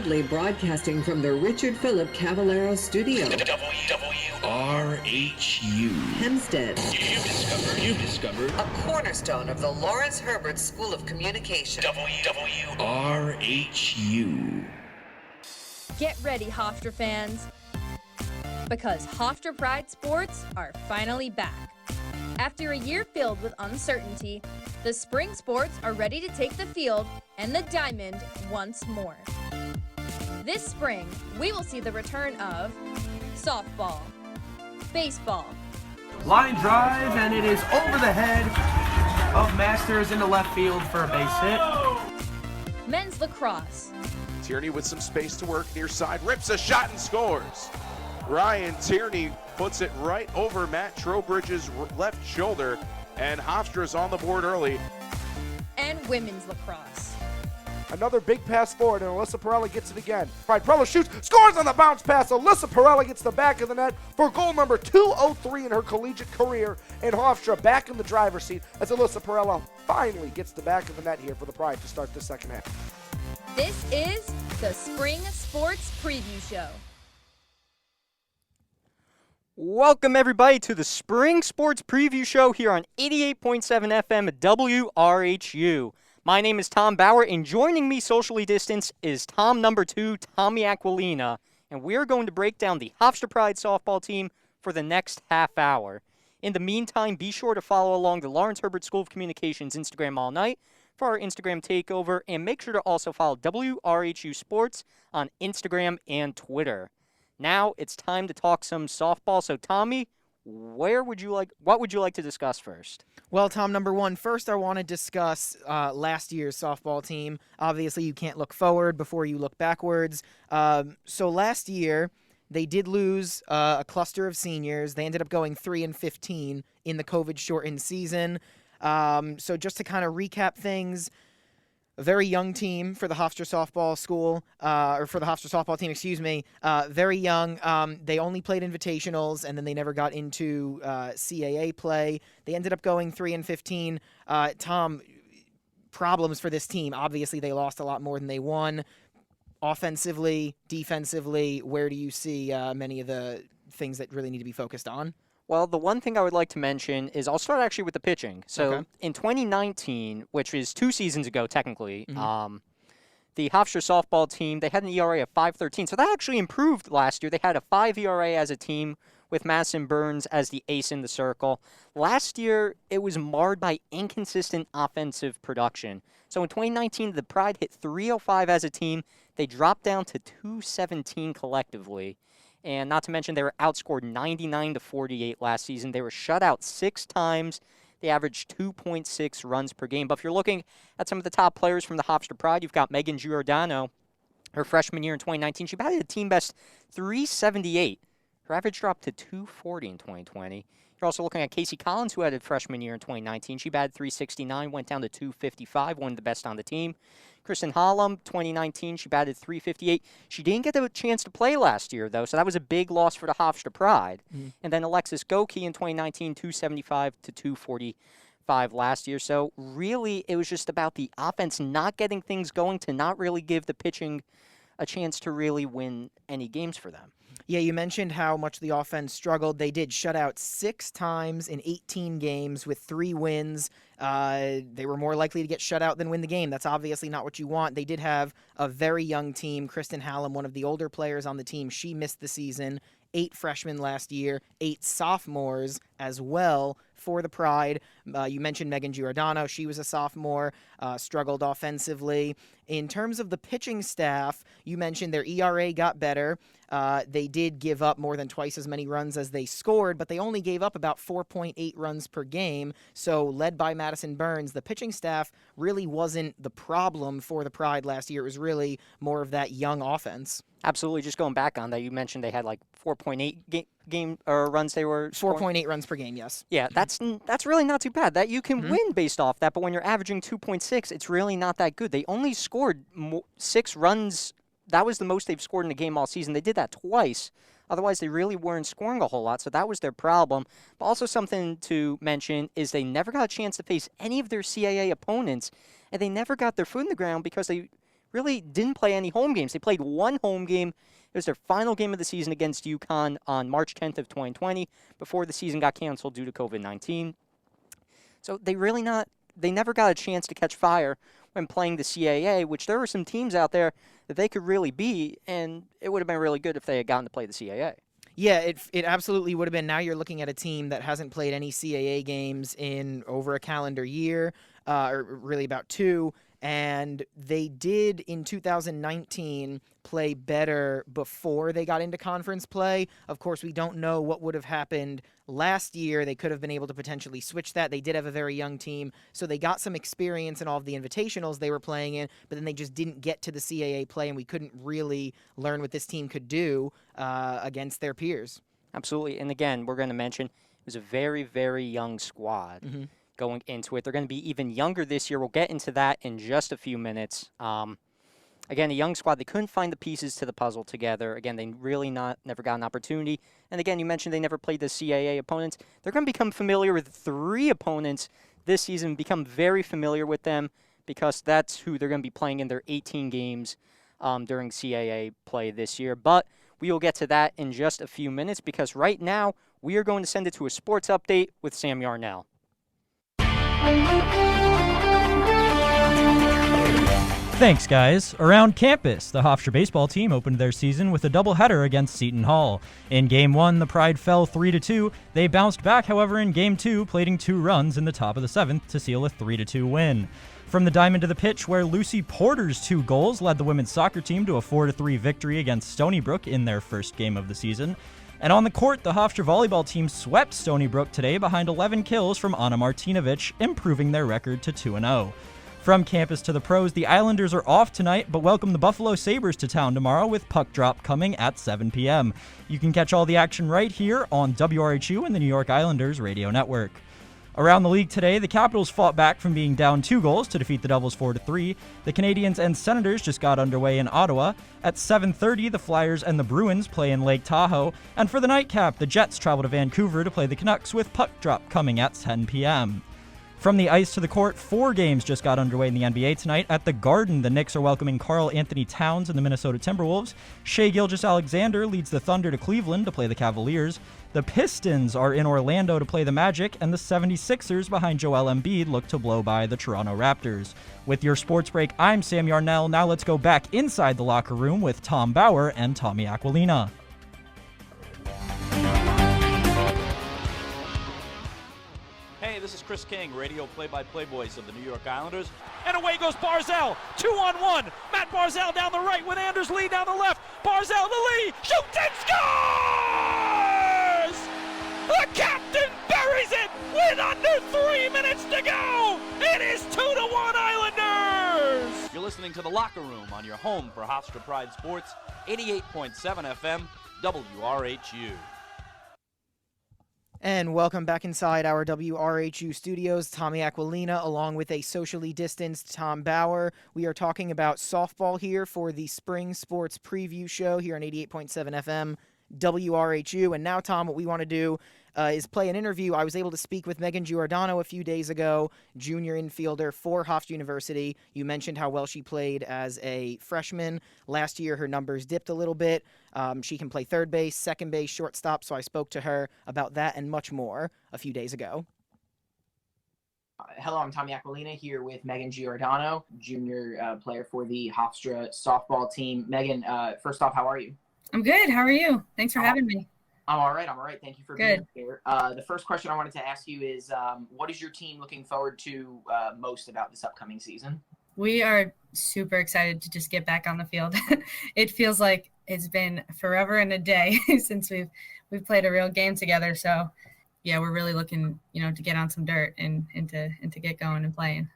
Proudly broadcasting from the Richard Philip Cavallero Studio. WRHU. Hempstead. You've discovered A cornerstone of the Lawrence Herbert School of Communication. WRHU. Get ready, Hofstra fans, because Hofstra Pride Sports are finally back. After a year filled with uncertainty, the spring sports are ready to take the field and the diamond once more. This spring, we will see the return of softball, baseball, Line drive, and it is over the head of Masters into left field for a base hit. men's lacrosse, Tierney with some space to work near side, rips a shot and scores. Ryan Tierney puts it right over Matt Trowbridge's left shoulder, and Hofstra's on the board early. and women's lacrosse. Another big pass forward, and Alyssa Perella gets it again. Pride Perella shoots, scores on the bounce pass. Alyssa Perella gets the back of the net for goal number 203 in her collegiate career, and Hofstra back in the driver's seat as Alyssa Perella finally gets the back of the net here for the Pride to start the second half. This is the Spring Sports Preview Show. Welcome, everybody, to the Spring Sports Preview Show here on 88.7 FM WRHU. My name is Tom Bauer, and joining me socially distanced is Tom number 2, Tommy Aquilina, and we're going to break down the Hofstra Pride softball team for the next half hour. In the meantime, be sure to follow along the Lawrence Herbert School of Communications Instagram all night for our Instagram takeover, and make sure to also follow WRHU Sports on Instagram and Twitter. Now it's time to talk some softball. So, Tommy, what would you like to discuss first? Well, Tom, number one, first I want to discuss last year's softball team. Obviously, you can't look forward before you look backwards. So last year, they did lose a cluster of seniors. They ended up going 3-15 in the COVID-shortened season. So just to kind of recap things, a very young team for the Hofstra softball school, or for the Hofstra softball team, excuse me. Very young. They only played invitationals, and then they never got into CAA play. They ended up going 3-15. Tom, problems for this team. Obviously, they lost a lot more than they won. Offensively, defensively, where do you see many of the things that really need to be focused on? Well, the one thing I would like to mention is I'll start actually with the pitching. So in 2019, which is 2 seasons ago technically, the Hofstra softball team, they had an ERA of 5.13. So that actually improved last year. They had a 5 ERA as a team with Madison Burns as the ace in the circle. Last year, it was marred by inconsistent offensive production. So in 2019, the Pride hit 305 as a team. They dropped down to 217 collectively. And not to mention, they were outscored 99-48 last season. They were shut out 6 times. They averaged 2.6 runs per game. But if you're looking at some of the top players from the Hofstra Pride, you've got Megan Giordano. Her freshman year in 2019, she batted a team best 378. Her average dropped to 240 in 2020. You're also looking at Casey Collins, who had a freshman year in 2019. She batted 369, went down to 255, one of the best on the team. Kristen Hollum, 2019, she batted 358. She didn't get a chance to play last year, though, so that was a big loss for the Hofstra Pride. And then Alexis Goki in 2019, 275 to 245 last year. So really, it was just about the offense not getting things going to not really give the pitching a chance to really win any games for them. Yeah, you mentioned how much the offense struggled. They did shut out 6 times in 18 games with 3 wins. They were more likely to get shut out than win the game. That's obviously not what you want. They did have a very young team. Kristen Hallam, one of the older players on the team, she missed the season. 8 freshmen last year, 8 sophomores as well for the Pride. You mentioned Megan Giordano. She was a sophomore, struggled offensively. In terms of the pitching staff, you mentioned their ERA got better. They did give up more than twice as many runs as they scored, but they only gave up about 4.8 runs per game. So led by Madison Burns, the pitching staff really wasn't the problem for the Pride last year. It was really more of that young offense. Absolutely. Just going back on that, you mentioned they had like 4.8 game runs they were 4.8 runs per game, yes. Yeah, that's really not too bad. That you can win based off that, but when you're averaging 2.6, it's really not that good. They only scored 6 runs. That was the most they've scored in a game all season. They did that twice. Otherwise, they really weren't scoring a whole lot, so that was their problem. But also something to mention is they never got a chance to face any of their CAA opponents, and they never got their foot in the ground because they really didn't play any home games. They played one home game. It was their final game of the season against UConn on March 10th of 2020 before the season got canceled due to COVID-19. So they never got a chance to catch fire when playing the CAA, which there were some teams out there that they could really beat, and it would have been really good if they had gotten to play the CAA. Yeah, it absolutely would have been. Now you're looking at a team that hasn't played any CAA games in over a calendar year, or really about 2, and they did in 2019 play better before they got into conference play. Of course, we don't know what would have happened last year. They could have been able to potentially switch that. They did have a very young team, so they got some experience in all of the invitationals they were playing in, but then they just didn't get to the CAA play, and we couldn't really learn what this team could do against their peers. Absolutely, and again, we're going to mention it was a very, very young squad going into it. They're going to be even younger this year. We'll get into that in just a few minutes. Again, a young squad. They couldn't find the pieces to the puzzle together. Again, they really never got an opportunity. And again, you mentioned they never played the CAA opponents. They're going to become familiar with 3 opponents this season, become very familiar with them because that's who they're going to be playing in their 18 games during CAA play this year. But we will get to that in just a few minutes because right now we are going to send it to a sports update with Sam Yarnell. Thanks, guys. Around campus, the Hofstra baseball team opened their season with a doubleheader against Seton Hall. In Game 1, the Pride fell 3-2. They bounced back, however, in Game 2, plating 2 runs in the top of the 7th to seal a 3-2 win. From the diamond to the pitch, where Lucy Porter's 2 goals led the women's soccer team to a 4-3 victory against Stony Brook in their first game of the season. And on the court, the Hofstra volleyball team swept Stony Brook today behind 11 kills from Anna Martinovic, improving their record to 2-0. From campus to the pros, the Islanders are off tonight, but welcome the Buffalo Sabres to town tomorrow with puck drop coming at 7 p.m. You can catch all the action right here on WRHU and the New York Islanders radio network. Around the league today, the Capitals fought back from being down 2 goals to defeat the Devils 4-3. The Canadiens and Senators just got underway in Ottawa. At 7:30, the Flyers and the Bruins play in Lake Tahoe. And for the nightcap, the Jets travel to Vancouver to play the Canucks with puck drop coming at 10 p.m. From the ice to the court, 4 games just got underway in the NBA tonight. At the Garden, the Knicks are welcoming Karl Anthony Towns and the Minnesota Timberwolves. Shai Gilgeous-Alexander leads the Thunder to Cleveland to play the Cavaliers. The Pistons are in Orlando to play the Magic, and the 76ers behind Joel Embiid look to blow by the Toronto Raptors. With your sports break, I'm Sam Yarnell. Now let's go back inside the locker room with Tom Bauer and Tommy Aquilina. Hey, this is Chris King, radio play-by-play voice of the New York Islanders. And away goes Barzal, 2-on-1. Matt Barzal down the right with Anders Lee down the left. Barzal to Lee, shoots and scores! The captain buries it with under 3 minutes to go. It is 2-1 Islanders! You're listening to The Locker Room on your home for Hofstra Pride Sports, 88.7 FM, WRHU. And welcome back inside our WRHU studios. Tommy Aquilina along with a socially distanced Tom Bauer. We are talking about softball here for the Spring Sports Preview Show here on 88.7 FM WRHU. And now, Tom, what we want to do is play an interview. I was able to speak with Megan Giordano a few days ago, junior infielder for Hofstra University. You mentioned how well she played as a freshman. Last year, her numbers dipped a little bit. She can play third base, second base, shortstop, so I spoke to her about that and much more a few days ago. Hello, I'm Tommy Aquilina here with Megan Giordano, junior player for the Hofstra softball team. Megan, first off, how are you? I'm good. How are you? Thanks for having me. I'm all right. Thank you for being here. The first question I wanted to ask you is, what is your team looking forward to most about this upcoming season? We are super excited to just get back on the field. It feels like it's been forever and a day since we've played a real game together. So, yeah, we're really looking, to get on some dirt and to get going and playing.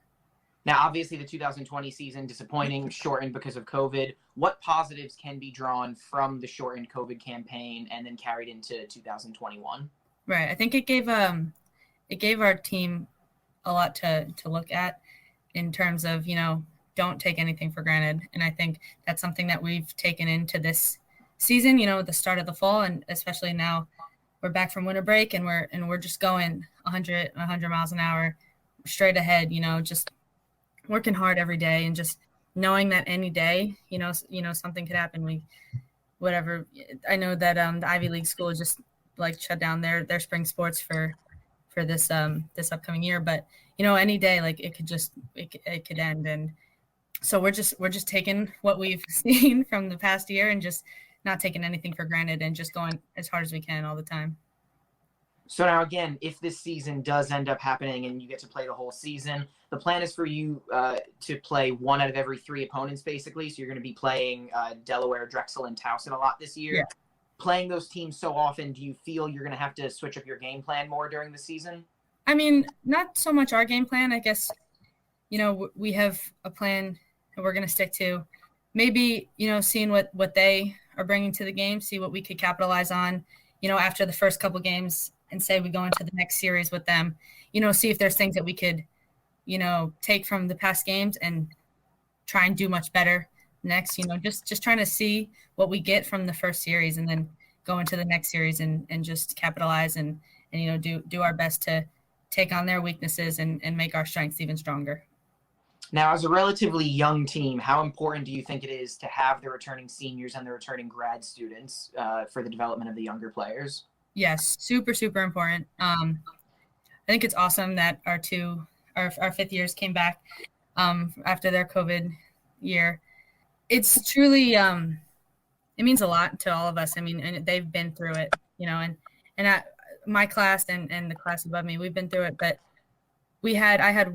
Now, obviously, the 2020 season, disappointing, shortened because of COVID. What positives can be drawn from the shortened COVID campaign and then carried into 2021? Right. I think it gave our team a lot to look at in terms of, don't take anything for granted. And I think that's something that we've taken into this season, the start of the fall, and especially now we're back from winter break and we're just going 100 miles an hour straight ahead, just working hard every day and just knowing that any day, something could happen. I know that the Ivy League school just like shut down their spring sports for this this upcoming year, but any day like it could end, and so we're just taking what we've seen from the past year and just not taking anything for granted and just going as hard as we can all the time. So now again, if this season does end up happening and you get to play the whole season, the plan is for you to play one out of every 3 opponents, basically. So you're going to be playing Delaware, Drexel, and Towson a lot this year. Yeah. Playing those teams so often, do you feel you're going to have to switch up your game plan more during the season? I mean, not so much our game plan. I guess, we have a plan that we're going to stick to. Maybe, seeing what they are bringing to the game, see what we could capitalize on, after the first couple games, and say we go into the next series with them, see if there's things that we could, take from the past games and try and do much better next, just trying to see what we get from the first series and then go into the next series and just capitalize and do our best to take on their weaknesses and make our strengths even stronger. Now, as a relatively young team, how important do you think it is to have the returning seniors and the returning grad students for the development of the younger players? Yes, super, super important. I think it's awesome that our 5th years came back after their COVID year. It's truly, it means a lot to all of us. I mean, and they've been through it, and my class and the class above me, we've been through it. But I had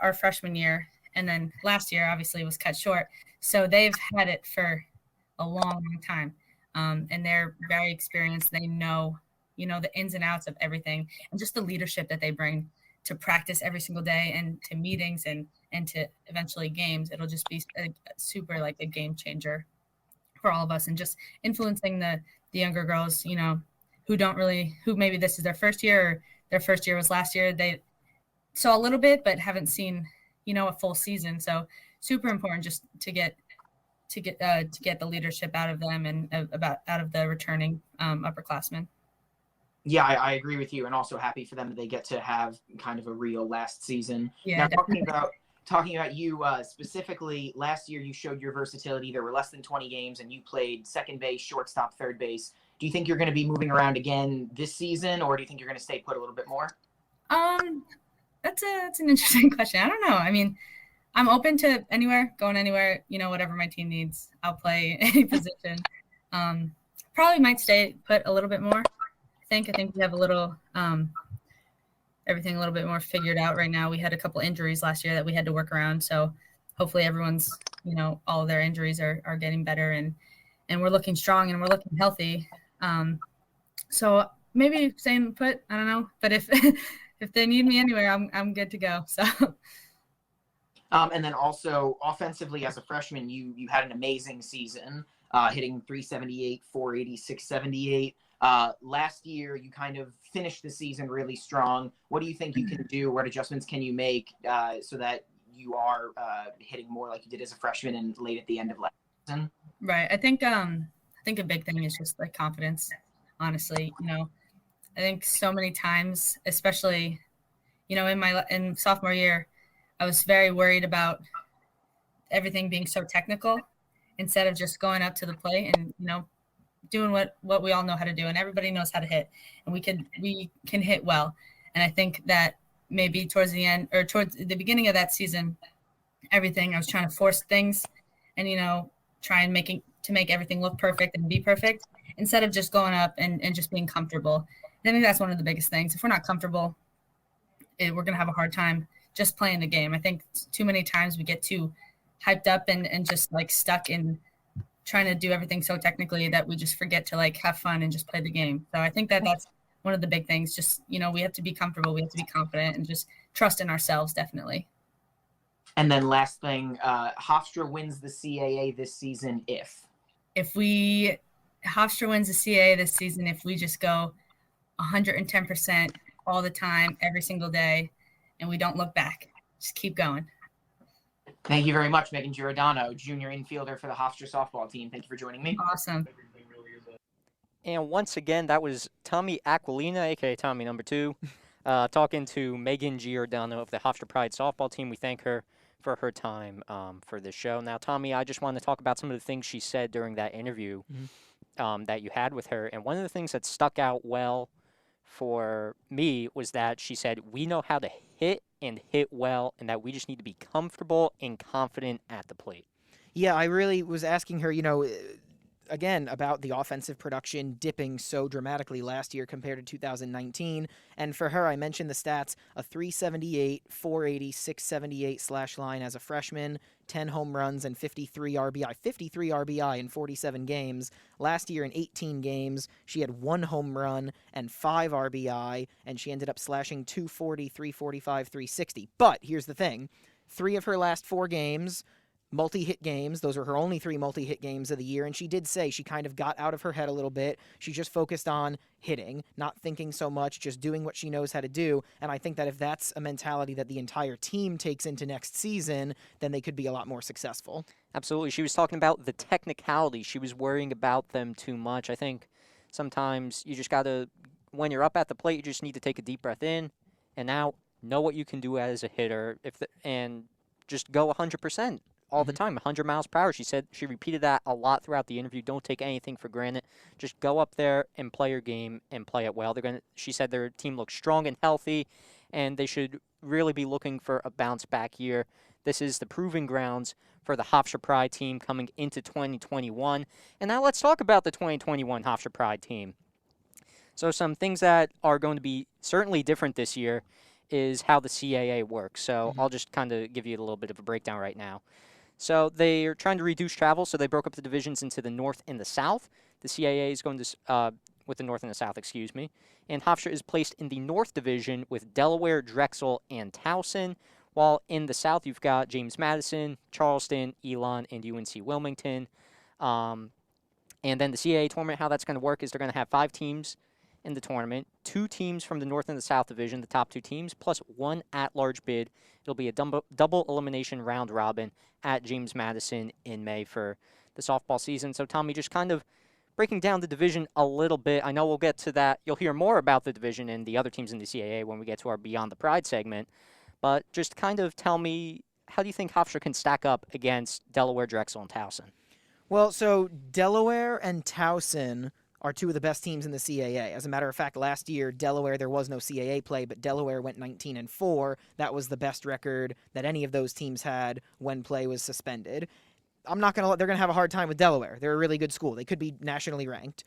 our freshman year, and then last year obviously was cut short. So they've had it for a long, long time, and they're very experienced. They know, the ins and outs of everything, and just the leadership that they bring to practice every single day and to meetings and to eventually games. It'll just be a super like a game changer for all of us, and just influencing the younger girls, who maybe this is their first year, or their first year was last year. They saw a little bit, but haven't seen, a full season. So super important just to get the leadership out of them and out of the returning upperclassmen. Yeah, I agree with you, and also happy for them that they get to have kind of a real last season. Yeah, now, talking about you specifically, last year you showed your versatility. There were less than 20 games, and you played second base, shortstop, third base. Do you think you're going to be moving around again this season, or do you think you're going to stay put a little bit more? That's an interesting question. I don't know. I mean, I'm open to going anywhere, whatever my team needs. I'll play any position. Probably might stay put a little bit more. I think we have a little everything a little bit more figured out right now. We had a couple injuries last year that we had to work around, so hopefully everyone's all of their injuries are getting better, and we're looking strong and we're looking healthy. So maybe staying put, I don't know, but if if they need me anywhere, I'm good to go. So and then also offensively as a freshman, you had an amazing season, hitting 378, 480, 678. Last year, you kind of finished the season really strong. What do you think you can do? What adjustments can you make so that you are hitting more like you did as a freshman and late at the end of last season? Right. I think a big thing is just like confidence. Honestly, I think so many times, especially, in sophomore year, I was very worried about everything being so technical instead of just going up to the plate and doing what we all know how to do, and everybody knows how to hit, and we can hit well. And I think that maybe towards the end or towards the beginning of that season, I was trying to force things and try and make everything look perfect and be perfect instead of just going up and just being comfortable. And I think that's one of the biggest things. If we're not comfortable, we're going to have a hard time just playing the game. I think too many times we get too hyped up and just like stuck in trying to do everything so technically that we just forget to like have fun and just play the game. So I think that's one of the big things. Just, we have to be comfortable. We have to be confident and just trust in ourselves, definitely. And then last thing, Hofstra wins the CAA this season if Hofstra wins the CAA this season, if we just go 110% all the time, every single day, and we don't look back. Just keep going. Thank you very much, Megan Giordano, junior infielder for the Hofstra softball team. Thank you for joining me. Awesome. And once again, that was Tommy Aquilina, a.k.a. Tommy number 2, talking to Megan Giordano of the Hofstra Pride softball team. We thank her for her time for this show. Now, Tommy, I just want to talk about some of the things she said during that interview that you had with her. And one of the things that stuck out well for me was that she said, we know how to hit and hit well, and that we just need to be comfortable and confident at the plate. Yeah, I really was asking her, again, about the offensive production dipping so dramatically last year compared to 2019. And for her, I mentioned the stats, a 378, 480, 678 slash line as a freshman, 10 home runs and 53 RBI. 53 RBI in 47 games. Last year in 18 games, she had 1 home run and 5 RBI, and she ended up slashing 240, 345, 360. But here's the thing. 3 of her last 4 games, multi-hit games. Those are her only 3 multi-hit games of the year, and she did say she kind of got out of her head a little bit. She just focused on hitting, not thinking so much, just doing what she knows how to do, and I think that if that's a mentality that the entire team takes into next season, then they could be a lot more successful. Absolutely. She was talking about the technicality. She was worrying about them too much. I think sometimes you just got to, when you're up at the plate, you just need to take a deep breath in and out, know what you can do as a hitter, and just go 100%. All the time, 100 miles per hour. She said she repeated that a lot throughout the interview. Don't take anything for granted. Just go up there and play your game and play it well. She said their team looks strong and healthy, and they should really be looking for a bounce back year. This is the proving grounds for the Hofstra Pride team coming into 2021. And now let's talk about the 2021 Hofstra Pride team. So some things that are going to be certainly different this year is how the CAA works. So I'll just kind of give you a little bit of a breakdown right now. So they're trying to reduce travel, so they broke up the divisions into the North and the South. The CAA is going to, with the North and the South, excuse me. And Hofstra is placed in the North Division with Delaware, Drexel, and Towson. While in the South, you've got James Madison, Charleston, Elon, and UNC Wilmington. And then the CAA tournament, how that's going to work is they're going to have 5 teams in the tournament, 2 teams from the North and the South Division, the top 2 teams, plus 1 at-large bid. It'll be a double elimination round robin at James Madison in May for the softball season. So, Tommy, just kind of breaking down the division a little bit. I know we'll get to that. You'll hear more about the division and the other teams in the CAA when we get to our Beyond the Pride segment. But just kind of tell me, how do you think Hofstra can stack up against Delaware, Drexel, and Towson? Well, so Delaware and Towson are 2 of the best teams in the CAA. As a matter of fact, last year, Delaware, there was no CAA play, but Delaware went 19-4. That was the best record that any of those teams had when play was suspended. They're going to have a hard time with Delaware. They're a really good school. They could be nationally ranked.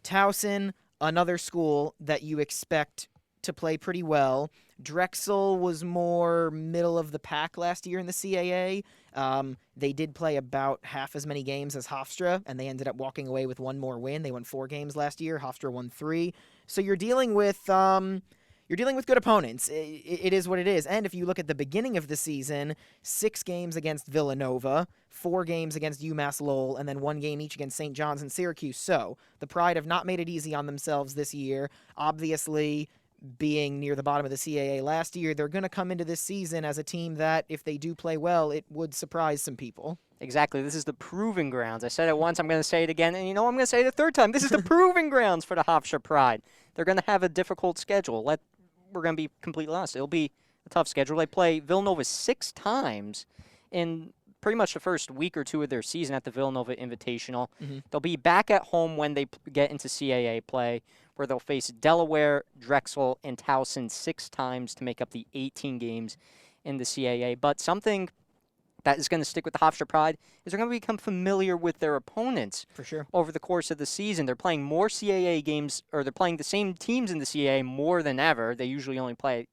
Towson, another school that you expect to play pretty well. Drexel was more middle of the pack last year in the CAA. They did play about half as many games as Hofstra, and they ended up walking away with 1 more win. They won 4 games last year. Hofstra won 3. So you're dealing with good opponents. It is what it is. And if you look at the beginning of the season, 6 games against Villanova, 4 games against UMass Lowell, and then 1 game each against St. John's and Syracuse. So the Pride have not made it easy on themselves this year. Obviously, being near the bottom of the CAA last year, they're going to come into this season as a team that, if they do play well, it would surprise some people. Exactly. This is the proving grounds. I said it once, I'm going to say it again, and I'm going to say it a third time. This is the proving grounds for the Hofstra Pride. They're going to have a difficult schedule. We're going to be completely honest. It'll be a tough schedule. They play Villanova 6 times in pretty much the first week or 2 of their season at the Villanova Invitational. They'll be back at home when they get into CAA play, where they'll face Delaware, Drexel, and Towson 6 times to make up the 18 games in the CAA. But something that is going to stick with the Hofstra Pride is they're going to become familiar with their opponents for sure over the course of the season. They're playing more CAA games, or they're playing the same teams in the CAA more than ever. They usually only play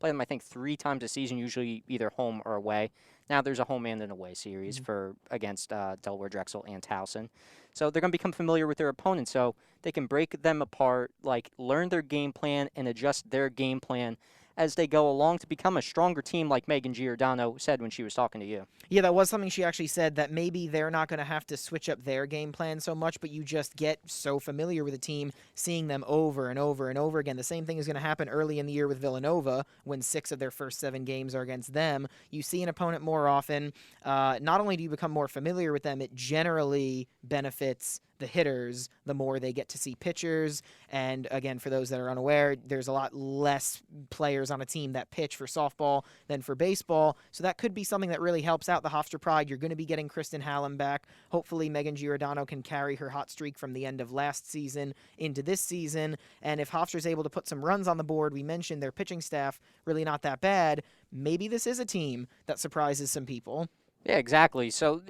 them, I think, 3 times a season, usually either home or away. Now there's a home and an away series against Delaware, Drexel, and Towson. So they're going to become familiar with their opponents, so they can break them apart, learn their game plan and adjust their game plan as they go along to become a stronger team, like Megan Giordano said when she was talking to you. Yeah, that was something she actually said, that maybe they're not going to have to switch up their game plan so much, but you just get so familiar with the team, seeing them over and over and over again. The same thing is going to happen early in the year with Villanova, when 6 of their first 7 games are against them. You see an opponent more often. Not only do you become more familiar with them, it generally benefits the hitters, the more they get to see pitchers. And again, for those that are unaware, there's a lot less players on a team that pitch for softball than for baseball. So that could be something that really helps out the Hofstra Pride. You're going to be getting Kristen Hallam back. Hopefully Megan Giordano can carry her hot streak from the end of last season into this season. And if Hofstra's able to put some runs on the board, we mentioned their pitching staff really not that bad. Maybe this is a team that surprises some people. Yeah, exactly. So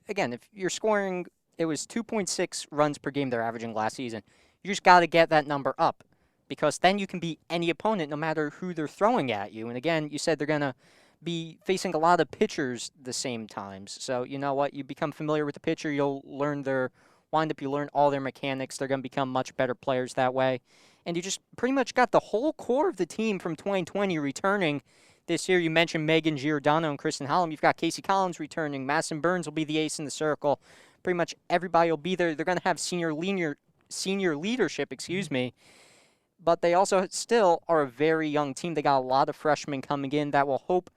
if you're scoring, it was 2.6 runs per game they're averaging last season. You just got to get that number up, because then you can beat any opponent no matter who they're throwing at you. And again, you said they're going to be facing a lot of pitchers the same times. So you know what? You become familiar with the pitcher. You'll learn their windup. You learn all their mechanics. They're going to become much better players that way. And you just pretty much got the whole core of the team from 2020 returning this year. You mentioned Megan Giordano and Kristen Hallam. You've got Casey Collins returning. Madison Burns will be the ace in the circle. Pretty much everybody will be there. They're going to have senior leadership, but they also still are a very young team. They got a lot of freshmen coming in that will hope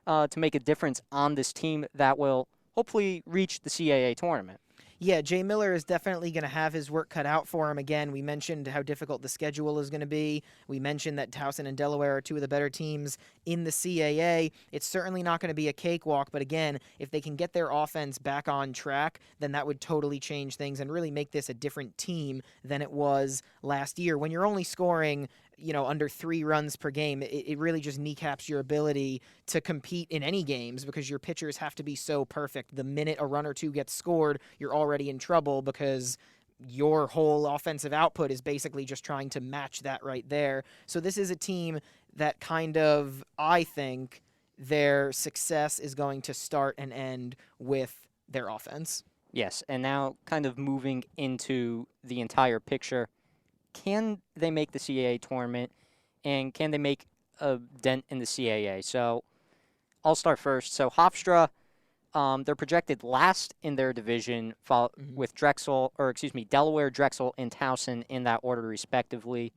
to make a difference on this team that will hopefully reach the CAA tournament. Yeah, Jay Miller is definitely going to have his work cut out for him. Again, we mentioned how difficult the schedule is going to be. We mentioned that Towson and Delaware are two of the better teams in the CAA. It's certainly not going to be a cakewalk, but again, if they can get their offense back on track, then that would totally change things and really make this a different team than it was last year. When you're only scoring under 3 runs per game, it really just kneecaps your ability to compete in any games, because your pitchers have to be so perfect. The minute a run or two gets scored, you're already in trouble, because your whole offensive output is basically just trying to match that right there. So this is a team that I think their success is going to start and end with their offense. Yes, and now kind of moving into the entire picture, can they make the CAA tournament, and can they make a dent in the CAA? So I'll start first. So Hofstra, they're projected last in their division with Delaware, Drexel, and Towson in that order respectively.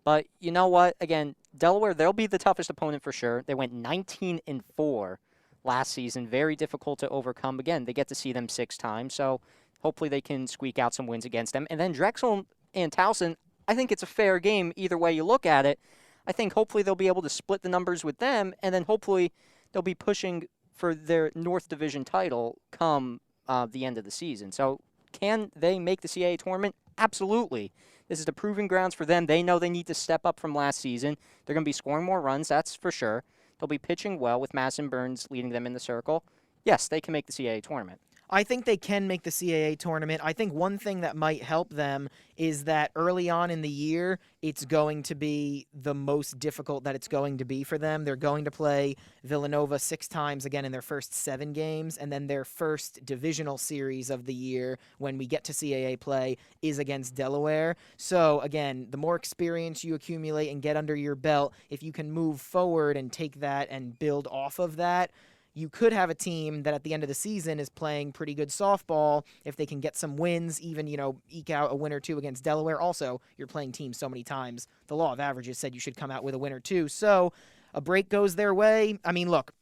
But you know what? Again, Delaware, they'll be the toughest opponent for sure. They went 19-4 last season. Very difficult to overcome. Again, they get to see them 6 times, so hopefully they can squeak out some wins against them. And then Drexel and Towson, I think it's a fair game either way you look at it. I think hopefully they'll be able to split the numbers with them, and then hopefully they'll be pushing for their North Division title come the end of the season. So can they make the CAA tournament? Absolutely. This is the proving grounds for them. They know they need to step up from last season. They're going to be scoring more runs, that's for sure. They'll be pitching well with Madison Burns leading them in the circle. Yes, they can make the CAA tournament. I think they can make the CAA tournament. I think one thing that might help them is that early on in the year, it's going to be the most difficult that it's going to be for them. They're going to play Villanova 6 times again in their first 7 games, and then their first divisional series of the year when we get to CAA play is against Delaware. So again, the more experience you accumulate and get under your belt, if you can move forward and take that and build off of that, you could have a team that at the end of the season is playing pretty good softball if they can get some wins, even, eke out a win or 2 against Delaware. Also, you're playing teams so many times. The law of averages said you should come out with a win or 2. So a break goes their way. I mean, look,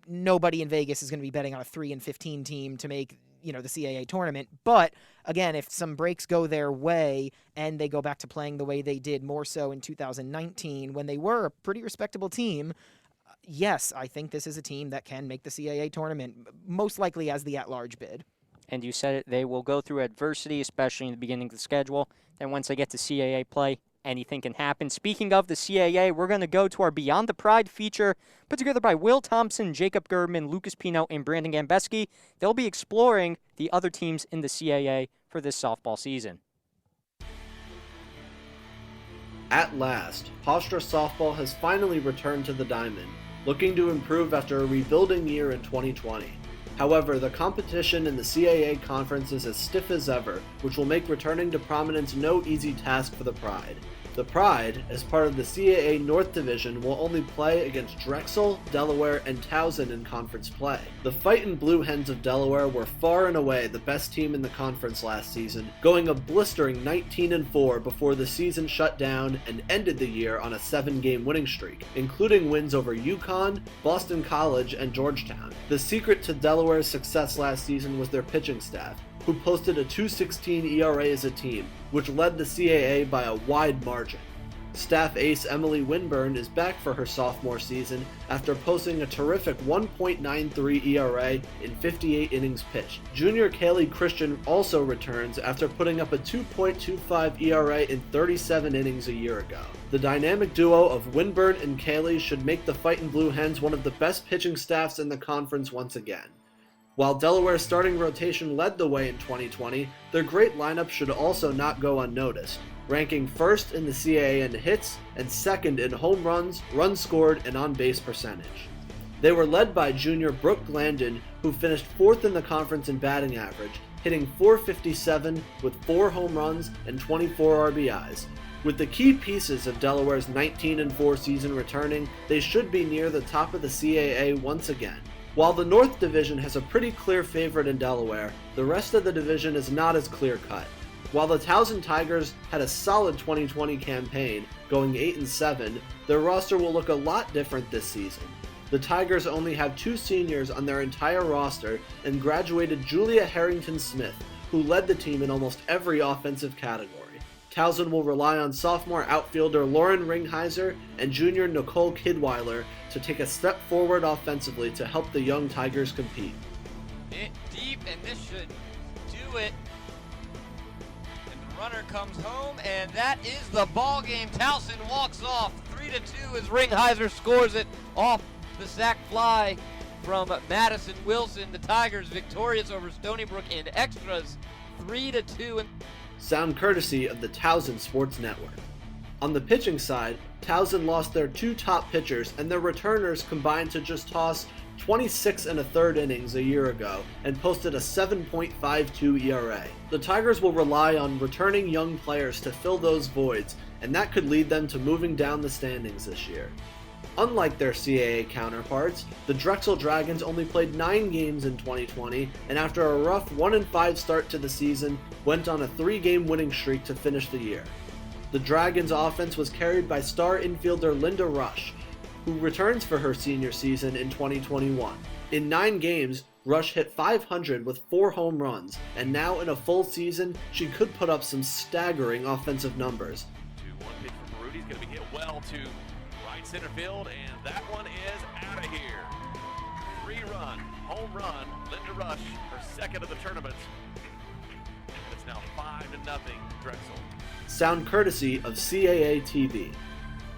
nobody in Vegas is going to be betting on a 3-15 team to make, the CAA tournament. But again, if some breaks go their way and they go back to playing the way they did more so in 2019 when they were a pretty respectable team, yes, I think this is a team that can make the CAA tournament, most likely as the at-large bid. And you said it, they will go through adversity, especially in the beginning of the schedule. Then once they get to CAA play, anything can happen. Speaking of the CAA, we're going to go to our Beyond the Pride feature, put together by Will Thompson, Jacob Gerbman, Lucas Pino, and Brandon Gambeski. They'll be exploring the other teams in the CAA for this softball season. At last, Hofstra softball has finally returned to the diamond, looking to improve after a rebuilding year in 2020. However, the competition in the CAA conference is as stiff as ever, which will make returning to prominence no easy task for the Pride. The Pride, as part of the CAA North Division, will only play against Drexel, Delaware, and Towson in conference play. The Fightin' Blue Hens of Delaware were far and away the best team in the conference last season, going a blistering 19-4 before the season shut down and ended the year on a 7-game winning streak, including wins over UConn, Boston College, and Georgetown. The secret to Delaware's success last season was their pitching staff. who posted a 2.16 ERA as a team, which led the CAA by a wide margin. Staff ace Emily Winburn is back for her sophomore season after posting a terrific 1.93 ERA in 58 innings pitched. Junior Kaylee Christian also returns after putting up a 2.25 ERA in 37 innings a year ago. The dynamic duo of Winburn and Kaylee should make the Fightin' Blue Hens one of the best pitching staffs in the conference once again. While Delaware's starting rotation led the way in 2020, their great lineup should also not go unnoticed, ranking first in the CAA in hits and second in home runs, runs scored, and on-base percentage. They were led by junior Brooke Glandon, who finished fourth in the conference in batting average, hitting .457 with 4 home runs and 24 RBIs. With the key pieces of Delaware's 19-4 season returning, they should be near the top of the CAA once again. While the North Division has a pretty clear favorite in Delaware, the rest of the division is not as clear-cut. While the Towson Tigers had a solid 2020 campaign, going 8-7, their roster will look a lot different this season. The Tigers only have 2 seniors on their entire roster and graduated Julia Harrington-Smith, who led the team in almost every offensive category. Towson will rely on sophomore outfielder Lauren Ringheiser and junior Nicole Kidweiler to take a step forward offensively to help the young Tigers compete. Deep, and this should do it. And the runner comes home, and that is the ball game. Towson walks off 3-2 as Ringheiser scores it off the sac fly from Madison Wilson. The Tigers victorious over Stony Brook in extras, 3-2. Sound courtesy of the Towson Sports Network. On the pitching side, Towson lost their 2 top pitchers, and their returners combined to just toss 26 1/3 innings a year ago and posted a 7.52 ERA. The Tigers will rely on returning young players to fill those voids, and that could lead them to moving down the standings this year. Unlike their CAA counterparts, the Drexel Dragons only played 9 games in 2020, and after a rough 1-5 start to the season, went on a 3-game winning streak to finish the year. The Dragons' offense was carried by star infielder Linda Rush, who returns for her senior season in 2021. In 9 games, Rush hit .500 with 4 home runs, and now in a full season, she could put up some staggering offensive numbers. 2-1 pitch from Rudy's going to be hit well to right center field, and that one is out of here. 3-run, home run, Linda Rush, her second of the tournament. And it's now 5-0 Drexel. Sound courtesy of CAA TV.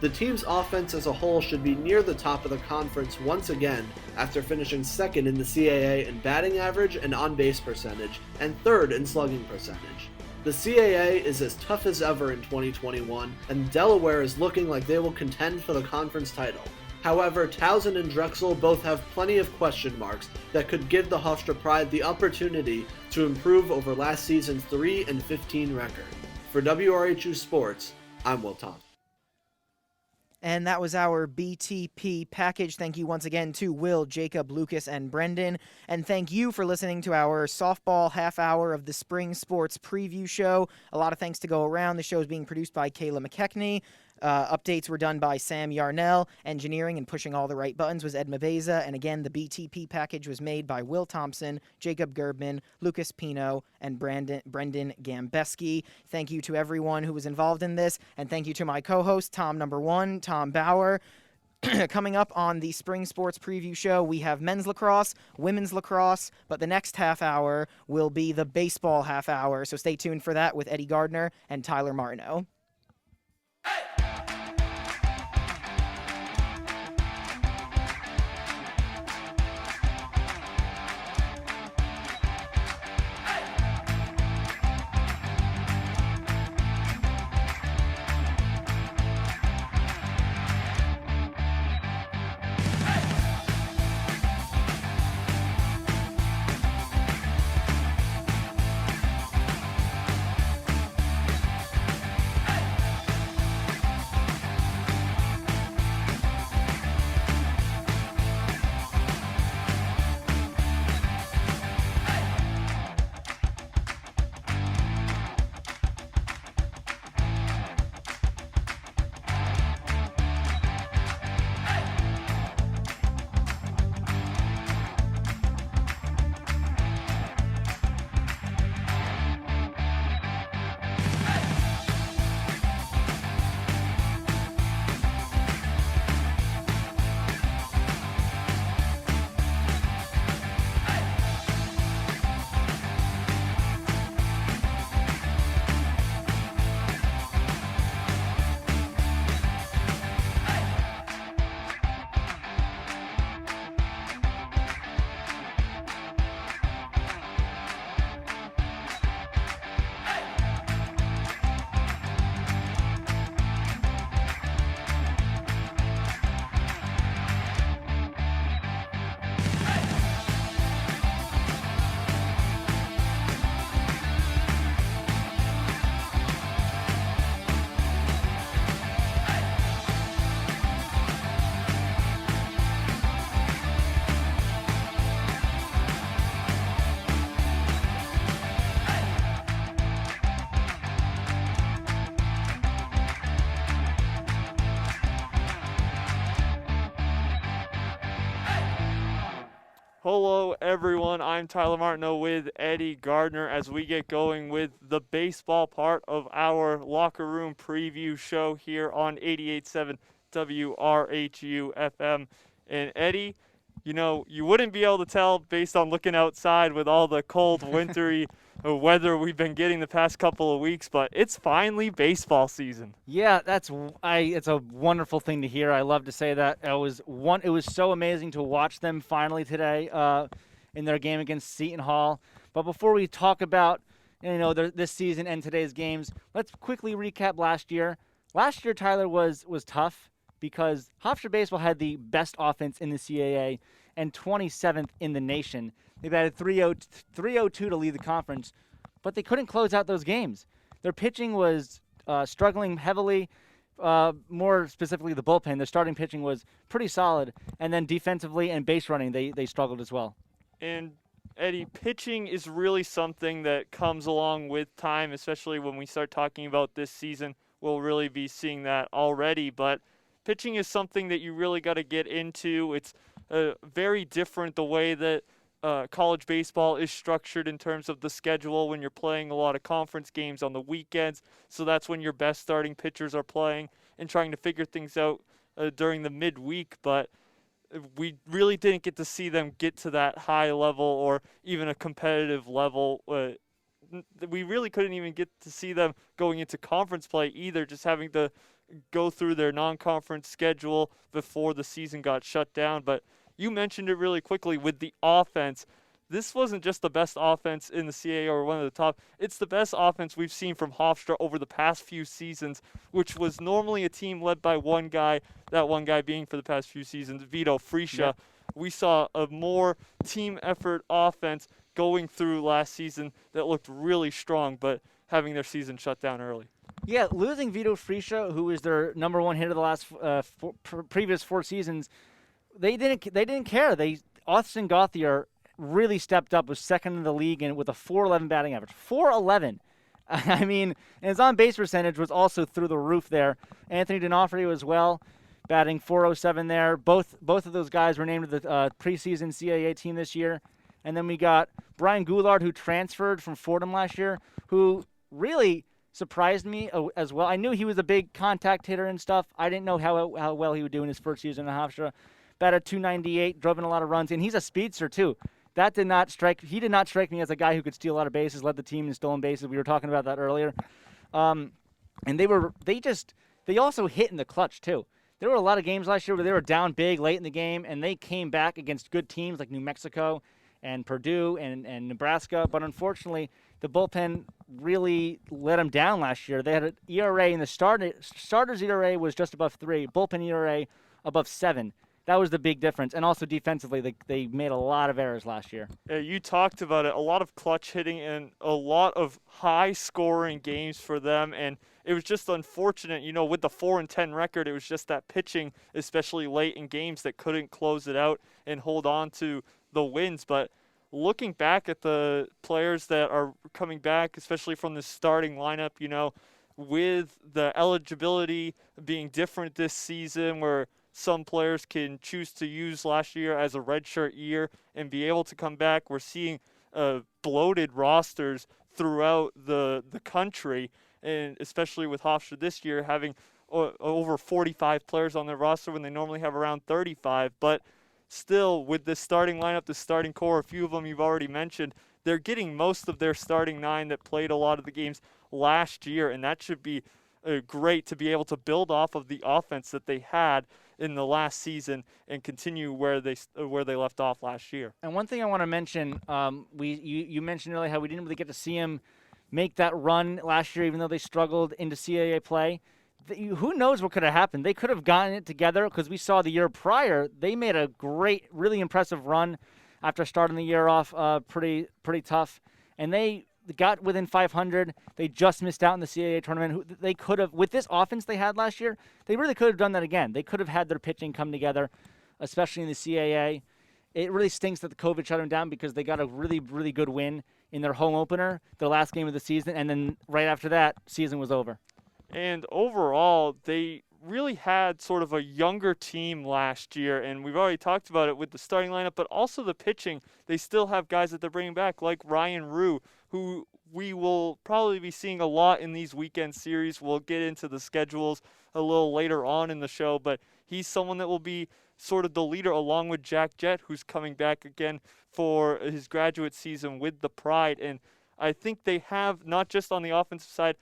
The team's offense as a whole should be near the top of the conference once again after finishing second in the CAA in batting average and on-base percentage, and third in slugging percentage. The CAA is as tough as ever in 2021, and Delaware is looking like they will contend for the conference title. However, Towson and Drexel both have plenty of question marks that could give the Hofstra Pride the opportunity to improve over last season's 3-15 record. For WRHU Sports, I'm Will Thompson. And that was our BTP package. Thank you once again to Will, Jacob, Lucas, and Brendan. And thank you for listening to our softball half hour of the Spring Sports Preview Show. A lot of thanks to go around. The show is being produced by Kayla Mckechnie. Updates were done by Sam Yarnell. Engineering and pushing all the right buttons was Ed Mabeza. And again, the BTP package was made by Will Thompson, Jacob Gerbman, Lucas Pino, and Brendan Gambeski. Thank you to everyone who was involved in this. And thank you to my co-host, Tom number 1, Tom Bauer. Coming up on the Spring Sports Preview Show, we have men's lacrosse, women's lacrosse, but the next half hour will be the baseball half hour. So stay tuned for that with Eddie Gardner and Tyler Martineau. Hello, everyone. I'm Tyler Martineau with Eddie Gardner as we get going with the baseball part of our locker room preview show here on 88.7 WRHU FM. And Eddie, you know, you wouldn't be able to tell based on looking outside with all the cold, wintry weather we've been getting the past couple of weeks, but it's finally baseball season. Yeah, it's a wonderful thing to hear. I love to say that. It was so amazing to watch them finally today in their game against Seton Hall. But before we talk about this season and today's games, let's quickly recap last year. Last year, Tyler, was tough because Hofstra Baseball had the best offense in the CAA and 27th in the nation. They batted 302 to lead the conference, but they couldn't close out those games. Their pitching was struggling heavily, more specifically the bullpen. Their starting pitching was pretty solid, and then defensively and base running, they struggled as well. And Eddie, pitching is really something that comes along with time, especially when we start talking about this season. We'll really be seeing that already, but pitching is something that you really got to get into. It's very different the way that college baseball is structured in terms of the schedule when you're playing a lot of conference games on the weekends. So that's when your best starting pitchers are playing and trying to figure things out during the midweek. But we really didn't get to see them get to that high level or even a competitive level. We really couldn't even get to see them going into conference play either, just having to go through their non-conference schedule before the season got shut down. But you mentioned it really quickly with the offense. This wasn't just the best offense in the CAA or one of the top. It's the best offense we've seen from Hofstra over the past few seasons, which was normally a team led by one guy, that one guy being for the past few seasons, Vito Friscia. Yeah. We saw a more team effort offense going through last season that looked really strong, but having their season shut down early. Yeah, losing Vito Friscia, who was their number one hitter the last previous 4 seasons, they didn't care. Austin Gauthier really stepped up, was second in the league, and with a .411 batting average. .411. I mean, and his on-base percentage was also through the roof there. Anthony D'Onofrio as well, batting .407 there. Both of those guys were named to the preseason CAA team this year. And then we got Brian Goulart, who transferred from Fordham last year, who really surprised me as well. I knew he was a big contact hitter and stuff. I didn't know how well he would do in his first season in Hofstra. Batted .298, drove in a lot of runs, and he's a speedster too. He did not strike me as a guy who could steal a lot of bases, led the team in stolen bases. We were talking about that earlier. And they also hit in the clutch too. There were a lot of games last year where they were down big late in the game, and they came back against good teams like New Mexico and Purdue and Nebraska. But unfortunately, the bullpen really let them down last year. They had an ERA, and the starter's ERA was just above 3, bullpen ERA above 7. That was the big difference. And also defensively, they made a lot of errors last year. You talked about it. A lot of clutch hitting and a lot of high-scoring games for them. And it was just unfortunate, with the 4-10 record, it was just that pitching, especially late in games, that couldn't close it out and hold on to the wins. But looking back at the players that are coming back, especially from the starting lineup, with the eligibility being different this season where some players can choose to use last year as a redshirt year and be able to come back. We're seeing bloated rosters throughout the country, and especially with Hofstra this year having over 45 players on their roster when they normally have around 35. But still, with the starting lineup, the starting core, a few of them you've already mentioned, they're getting most of their starting 9 that played a lot of the games last year, and that should be great to be able to build off of the offense that they had in the last season and continue where they left off last year. And one thing I want to mention, you mentioned earlier how we didn't really get to see him make that run last year, even though they struggled into CAA play. Who knows what could have happened? They could have gotten it together because we saw the year prior they made a great, really impressive run after starting the year off pretty tough, and they got within 500. They just missed out in the CAA tournament. They could have, with this offense they had last year, they really could have done that again. They could have had their pitching come together, especially in the CAA. It really stinks that the COVID shut them down because they got a really, really good win in their home opener, their last game of the season, and then right after that, season was over. And overall, they really had sort of a younger team last year, and we've already talked about it with the starting lineup, but also the pitching. They still have guys that they're bringing back, like Ryan Rue, who we will probably be seeing a lot in these weekend series. We'll get into the schedules a little later on in the show, but he's someone that will be sort of the leader along with Jack Jett, who's coming back again for his graduate season with the Pride. And I think they have, not just on the offensive side,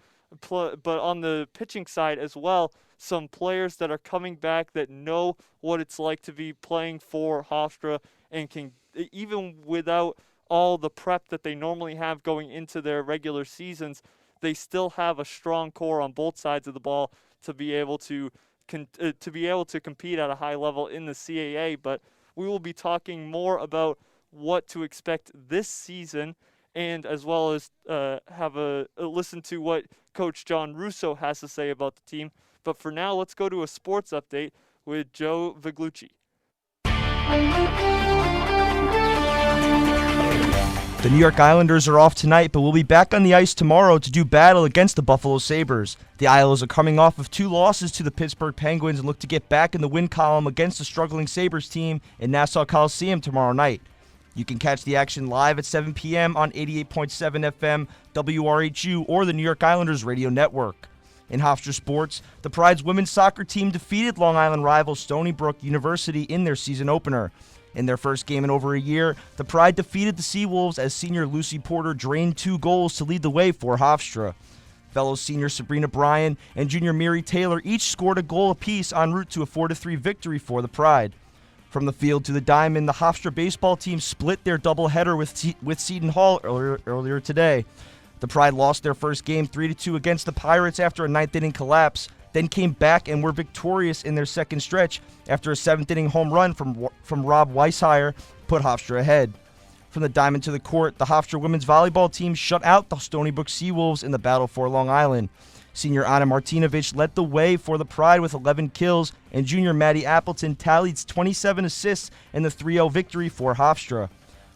but on the pitching side as well, some players that are coming back that know what it's like to be playing for Hofstra and can, even without all the prep that they normally have going into their regular seasons, they still have a strong core on both sides of the ball to be able to compete at a high level in the CAA. But we will be talking more about what to expect this season, and as well as have a listen to what Coach John Russo has to say about the team. But for now, let's go to a sports update with Joe Viglucci. The New York Islanders are off tonight, but will be back on the ice tomorrow to do battle against the Buffalo Sabres. The Isles are coming off of 2 losses to the Pittsburgh Penguins and look to get back in the win column against the struggling Sabres team in Nassau Coliseum tomorrow night. You can catch the action live at 7 p.m. on 88.7 FM WRHU or the New York Islanders radio network. In Hofstra Sports, the Pride's women's soccer team defeated Long Island rival Stony Brook University in their season opener. In their first game in over a year, the Pride defeated the Seawolves as senior Lucy Porter drained 2 goals to lead the way for Hofstra. Fellow senior Sabrina Bryan and junior Miri Taylor each scored a goal apiece en route to a 4-3 victory for the Pride. From the field to the diamond, the Hofstra baseball team split their doubleheader with Seton Hall earlier today. The Pride lost their first game 3-2 against the Pirates after a 9th-inning collapse, then came back and were victorious in their second stretch after a 7th-inning home run from Rob Weishire put Hofstra ahead. From the diamond to the court, the Hofstra women's volleyball team shut out the Stony Brook Seawolves in the battle for Long Island. Senior Anna Martinovich led the way for the Pride with 11 kills, and junior Maddie Appleton tallied 27 assists in the 3-0 victory for Hofstra.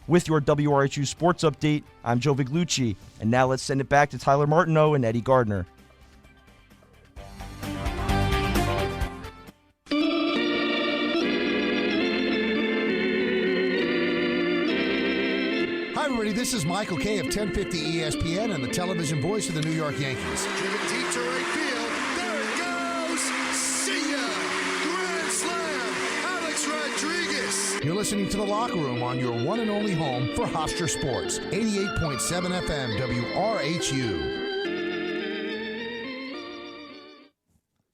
With your WRHU Sports Update, I'm Joe Viglucci, and now let's send it back to Tyler Martineau and Eddie Gardner. Hi, everybody. This is Michael Kay of 1050 ESPN and the television voice of the New York Yankees. Driven deep to right field. There it goes. See ya. Grand slam. Alex Rodriguez. You're listening to The Locker Room on your one and only home for Hofstra Sports. 88.7 FM WRHU.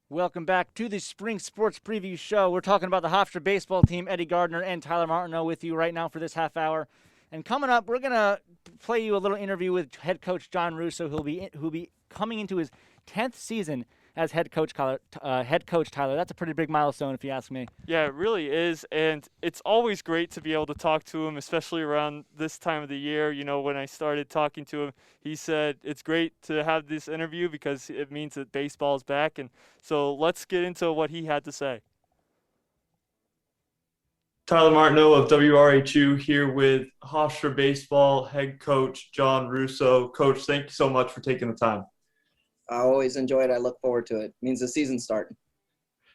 Welcome back to the Spring Sports Preview Show. We're talking about the Hofstra baseball team. Eddie Gardner and Tyler Martineau with you right now for this half hour. And coming up, we're going to play you a little interview with head coach John Russo, who'll be coming into his 10th season as head coach, Tyler. That's a pretty big milestone, if you ask me. Yeah, it really is, and it's always great to be able to talk to him, especially around this time of the year. You know, when I started talking to him, he said it's great to have this interview because it means that baseball's back, and so let's get into what he had to say. Tyler Martineau of WRHU here with Hofstra Baseball head coach John Russo. Coach, thank you so much for taking the time. I always enjoy it. I look forward to it. It means the season's starting.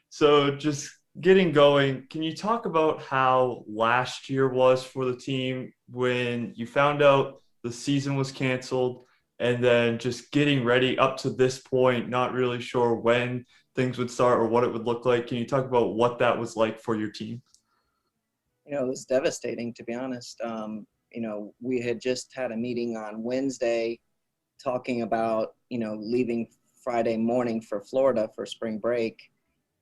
So just getting going, can you talk about how last year was for the team when you found out the season was canceled and then just getting ready up to this point, not really sure when things would start or what it would look like? Can you talk about what that was like for your team? You know, it was devastating, to be honest. You know, we had just had a meeting on Wednesday talking about, you know, leaving Friday morning for Florida for spring break.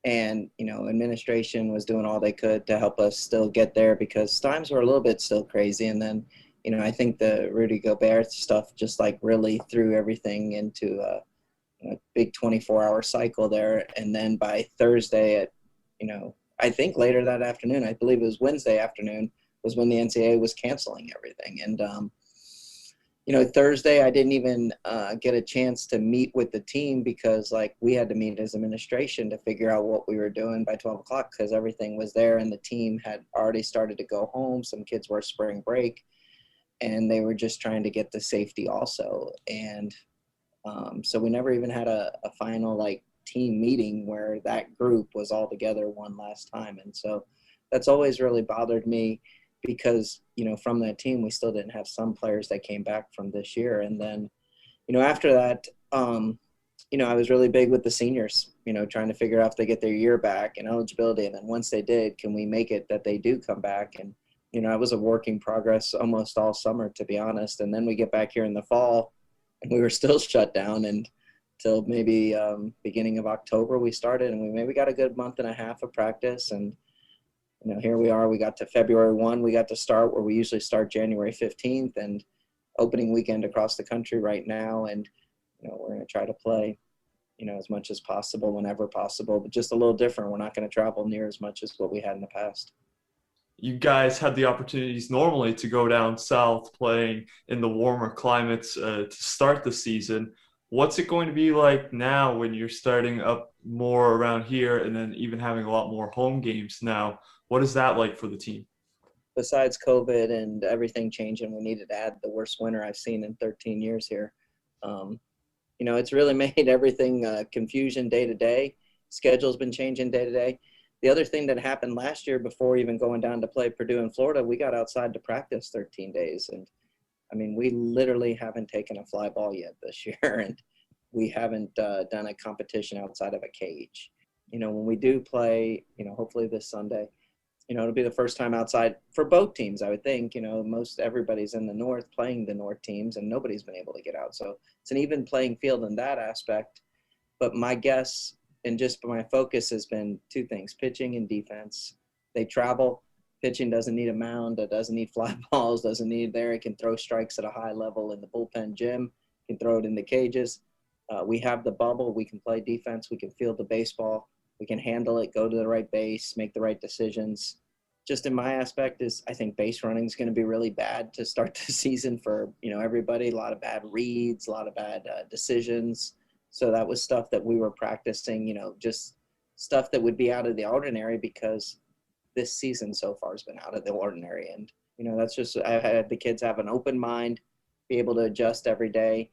And, you know, administration was doing all they could to help us still get there because times were a little bit still crazy. And then, you know, I think the Rudy Gobert stuff just like really threw everything into a big 24-hour cycle there. And then by Thursday at, you know, I think later that afternoon, I believe it was Wednesday afternoon, was when the NCAA was canceling everything. And, you know, Thursday I didn't even get a chance to meet with the team because, like, we had to meet as administration to figure out what we were doing by 12 o'clock because everything was there and the team had already started to go home. Some kids were spring break, and they were just trying to get the safety also. And so we never even had a final, like, team meeting where that group was all together one last time. And so that's always really bothered me because, from that team, we still didn't have some players that came back from this year. And then, after that, I was really big with the seniors, trying to figure out if they get their year back and eligibility. And then once they did, can we make it that they do come back? And, it was a work in progress almost all summer, to be honest. And then we get back here in the fall and we were still shut down until maybe beginning of October we started, and we maybe got a good month and a half of practice. And, here we are, we got to February 1, we got to start where we usually start January 15th and opening weekend across the country right now. And, we're going to try to play, as much as possible, whenever possible, but just a little different. We're not going to travel near as much as what we had in the past. You guys had the opportunities normally to go down south playing in the warmer climates to start the season. What's it going to be like now when you're starting up more around here and then even having a lot more home games now? What is that like for the team? Besides COVID and everything changing, we needed to add the worst winter I've seen in 13 years here. It's really made everything confusion day to day. Schedule's been changing day to day. The other thing that happened last year before even going down to play Purdue in Florida, we got outside to practice 13 days. And we literally haven't taken a fly ball yet this year, and we haven't done a competition outside of a cage. When we do play, hopefully this Sunday, it'll be the first time outside for both teams, I would think. Most everybody's in the North playing the North teams, and nobody's been able to get out. So it's an even playing field in that aspect. But my guess and just my focus has been two things: pitching and defense. They travel. Pitching doesn't need a mound. It doesn't need fly balls. Doesn't need there. It can throw strikes at a high level in the bullpen gym. Can throw it in the cages. We have the bubble. We can play defense. We can field the baseball. We can handle it, go to the right base, make the right decisions. Just in my aspect is I think base running is going to be really bad to start the season for, everybody. A lot of bad reads, a lot of bad decisions. So that was stuff that we were practicing, just stuff that would be out of the ordinary because this season so far has been out of the ordinary. And, that's just, I had the kids have an open mind, be able to adjust every day.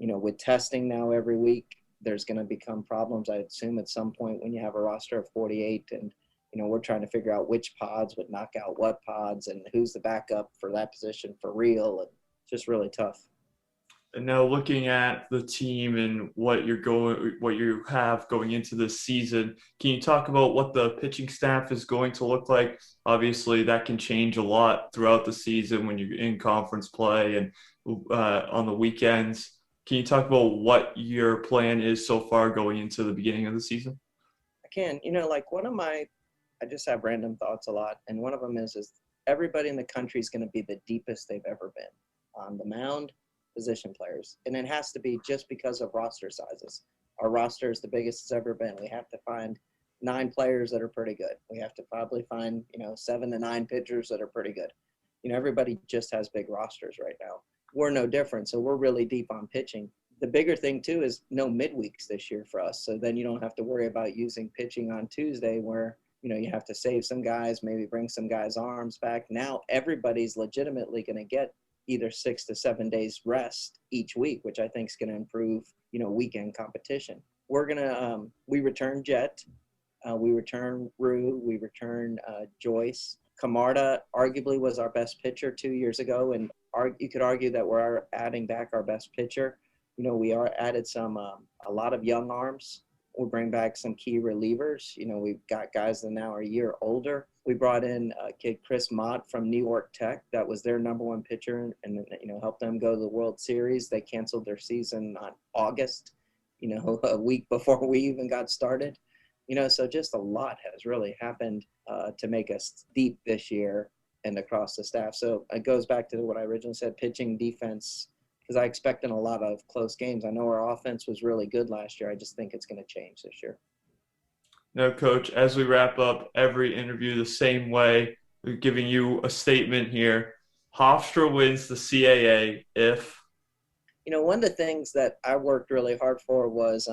With testing now every week, there's going to become problems, I assume, at some point when you have a roster of 48 and, we're trying to figure out which pods would knock out what pods and who's the backup for that position for real. And just really tough. And now looking at the team and what you have going into this season, can you talk about what the pitching staff is going to look like? Obviously, that can change a lot throughout the season when you're in conference play and on the weekends. Can you talk about what your plan is so far going into the beginning of the season? I can. I just have random thoughts a lot, and one of them is everybody in the country is going to be the deepest they've ever been on the mound. Position players, and it has to be just because of roster sizes. Our roster is the biggest it's ever been. We have to find 9 players that are pretty good. We have to probably find 7 to 9 pitchers that are pretty good. Everybody just has big rosters right now. We're no different, so we're really deep on pitching. The bigger thing too is no midweeks this year for us, so then you don't have to worry about using pitching on Tuesday where you have to save some guys, maybe bring some guys' arms back. Now everybody's legitimately going to get either 6 to 7 days rest each week, which I think is going to improve, weekend competition. We're going to, we return Jet, we return Rue, we return Joyce. Camarda arguably was our best pitcher 2 years ago, and you could argue that we're adding back our best pitcher. We added a lot of young arms. We'll bring back some key relievers. We've got guys that now are a year older. We brought in kid Chris Mott from New York Tech. That was their number 1 pitcher and, helped them go to the World Series. They canceled their season on August, a week before we even got started. So just a lot has really happened to make us deep this year and across the staff. So it goes back to what I originally said, pitching, defense, because I expect in a lot of close games. I know our offense was really good last year. I just think it's going to change this year. Now, Coach, as we wrap up every interview the same way, we're giving you a statement here. Hofstra wins the CAA if? One of the things that I worked really hard for was,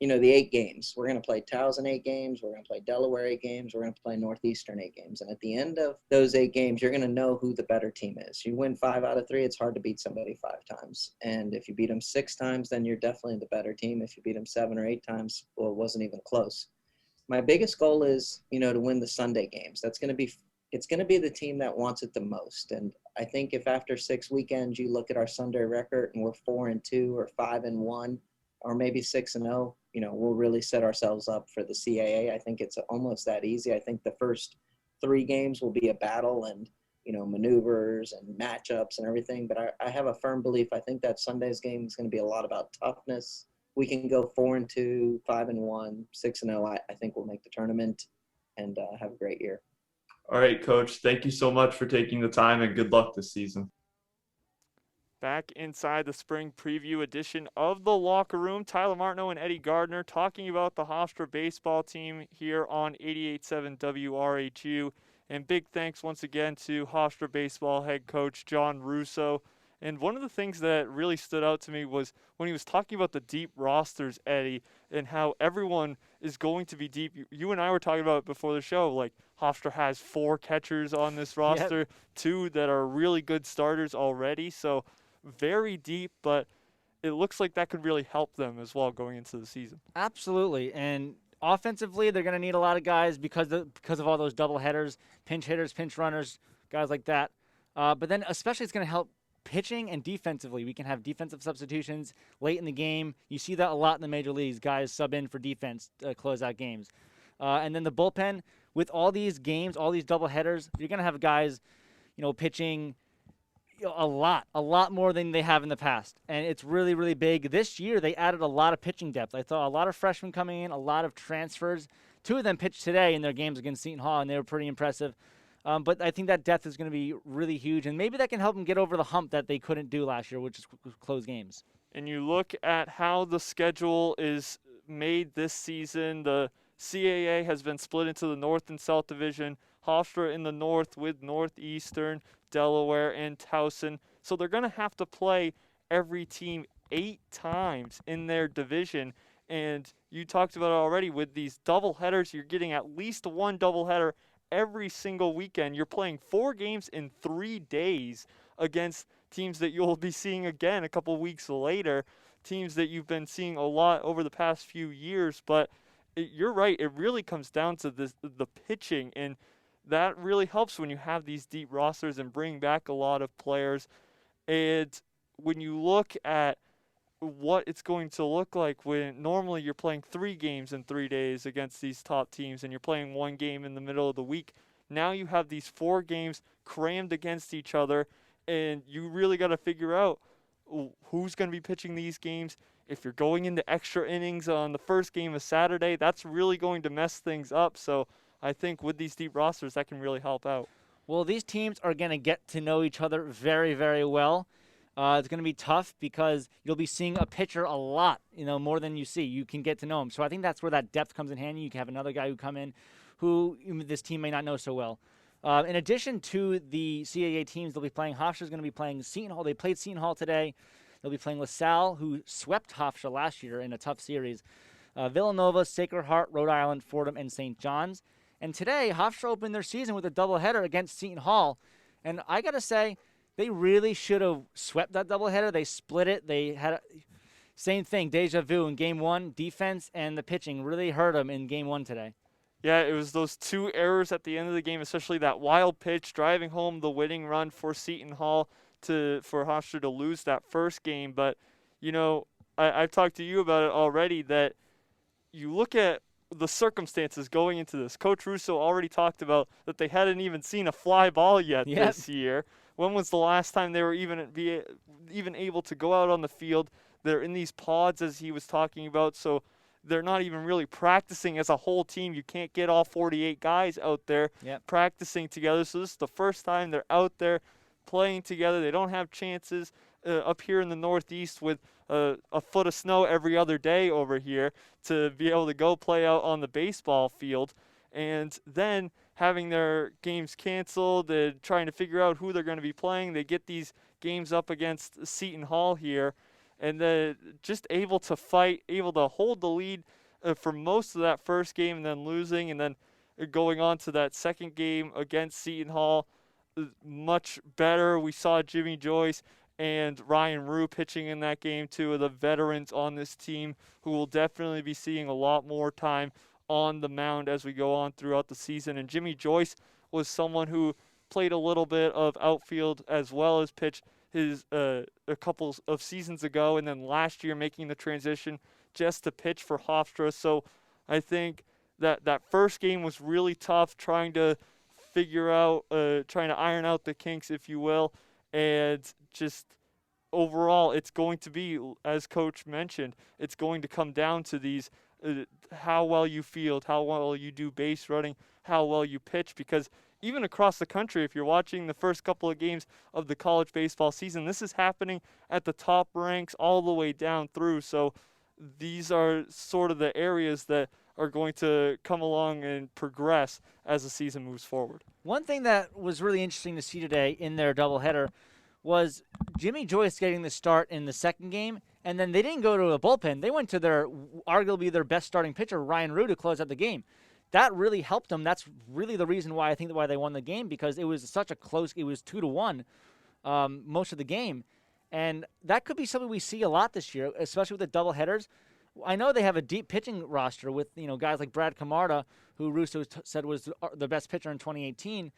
the 8 games. We're going to play Towson 8 games. We're going to play Delaware 8 games. We're going to play Northeastern 8 games. And at the end of those 8 games, you're going to know who the better team is. You win 5 out of 3, it's hard to beat somebody 5 times. And if you beat them 6 times, then you're definitely the better team. If you beat them 7 or 8 times, well, it wasn't even close. My biggest goal is, to win the Sunday games. It's going to be the team that wants it the most. And I think if after 6 weekends you look at our Sunday record and we're 4-2 or 5-1 or maybe 6-0, we'll really set ourselves up for the CAA. I think it's almost that easy. I think the first 3 games will be a battle and, maneuvers and matchups and everything. But I have a firm belief. I think that Sunday's game is going to be a lot about toughness. We can go 4-2, 5-1, 6-0. I think we'll make the tournament and have a great year. All right, Coach. Thank you so much for taking the time, and good luck this season. Back inside the spring preview edition of the Locker Room, Tyler Martineau and Eddie Gardner talking about the Hofstra baseball team here on 88.7 WRHU. And big thanks once again to Hofstra baseball head coach John Russo. And one of the things that really stood out to me was when he was talking about the deep rosters, Eddie, and how everyone is going to be deep. You and I were talking about it before the show. Like, Hofstra has 4 catchers on this roster, Yep. 2 that are really good starters already. So very deep, but it looks like that could really help them as well going into the season. Absolutely. And offensively, they're going to need a lot of guys because of all those double headers, pinch hitters, pinch runners, guys like that. But then especially it's going to help pitching and defensively. We can have defensive substitutions late in the game. You see that a lot in the major leagues. Guys sub in for defense to close out games. And then the bullpen, with all these games, all these double headers, you're going to have guys, pitching a lot more than they have in the past. And it's really, really big. This year, they added a lot of pitching depth. I saw a lot of freshmen coming in, a lot of transfers. 2 of them pitched today in their games against Seton Hall, and they were pretty impressive. But I think that depth is going to be really huge, and maybe that can help them get over the hump that they couldn't do last year, which is close games. And you look at how the schedule is made this season, the CAA has been split into the North and South Division. Hofstra in the North with Northeastern, Delaware, and Towson. So they're going to have to play every team 8 times in their division. And you talked about it already with these doubleheaders. You're getting at least 1 doubleheader every single weekend. You're playing 4 games in 3 days against teams that you'll be seeing again a couple weeks later, teams that you've been seeing a lot over the past few years. But you're right, it really comes down to the pitching, and that really helps when you have these deep rosters and bring back a lot of players. And when you look at what it's going to look like when normally you're playing 3 games in 3 days against these top teams and you're playing 1 game in the middle of the week, now you have these 4 games crammed against each other, and you really got to figure out who's going to be pitching these games. If you're going into extra innings on the first game of Saturday, that's really going to mess things up. So I think with these deep rosters, that can really help out. Well, these teams are going to get to know each other very, very well. It's going to be tough because you'll be seeing a pitcher a lot, more than you see. You can get to know him. So I think that's where that depth comes in handy. You can have another guy who come in who this team may not know so well. In addition to the CAA teams, they'll be playing. Hofstra's going to be playing Seton Hall. They played Seton Hall today. They'll be playing LaSalle, who swept Hofstra last year in a tough series. Villanova, Sacred Heart, Rhode Island, Fordham, and St. John's. And today, Hofstra opened their season with a doubleheader against Seton Hall. And I got to say, they really should have swept that doubleheader. They split it. They had same thing, deja vu in Game 1. Defense and the pitching really hurt them in Game 1 today. Yeah, it was those 2 errors at the end of the game, especially that wild pitch driving home the winning run for Seton Hall for Hofstra to lose that first game. But, I've talked to you about it already, that you look at the circumstances going into this. Coach Russo already talked about that they hadn't even seen a fly ball yet this year. When was the last time they were even able to go out on the field? They're in these pods, as he was talking about, so they're not even really practicing as a whole team. You can't get all 48 guys out there practicing together. So this is the first time they're out there playing together. They don't have chances up here in the Northeast with a foot of snow every other day over here to be able to go play out on the baseball field. And then having their games canceled and trying to figure out who they're going to be playing. They get these games up against Seton Hall here. and then just able to fight, able to hold the lead for most of that first game and then losing, and then going on to that second game against Seton Hall, much better. We saw Jimmy Joyce and Ryan Rue pitching in that game, two of the veterans on this team who will definitely be seeing a lot more time on the mound as we go on throughout the season. And Jimmy Joyce was someone who played a little bit of outfield as well as pitched his a couple of seasons ago, and then last year making the transition just to pitch for Hofstra. So I think that first game was really tough, trying to iron out the kinks, if you will, and just overall it's going to be, as Coach mentioned, it's going to come down to these how well you field, how well you do base running, how well you pitch, because even across the country, if you're watching the first couple of games of the college baseball season, this is happening at the top ranks all the way down through. So these are sort of the areas that are going to come along and progress as the season moves forward. One thing that was really interesting to see today in their doubleheader was Jimmy Joyce getting the start in the second game, and then they didn't go to a bullpen. They went to arguably their best starting pitcher, Ryan Rue, to close out the game. That really helped them. That's really the reason why why they won the game, because it was such a close. It was 2-1 most of the game, and that could be something we see a lot this year, especially with the doubleheaders. I know they have a deep pitching roster with guys like Brad Camarda, who Russo said was the best pitcher in 2018,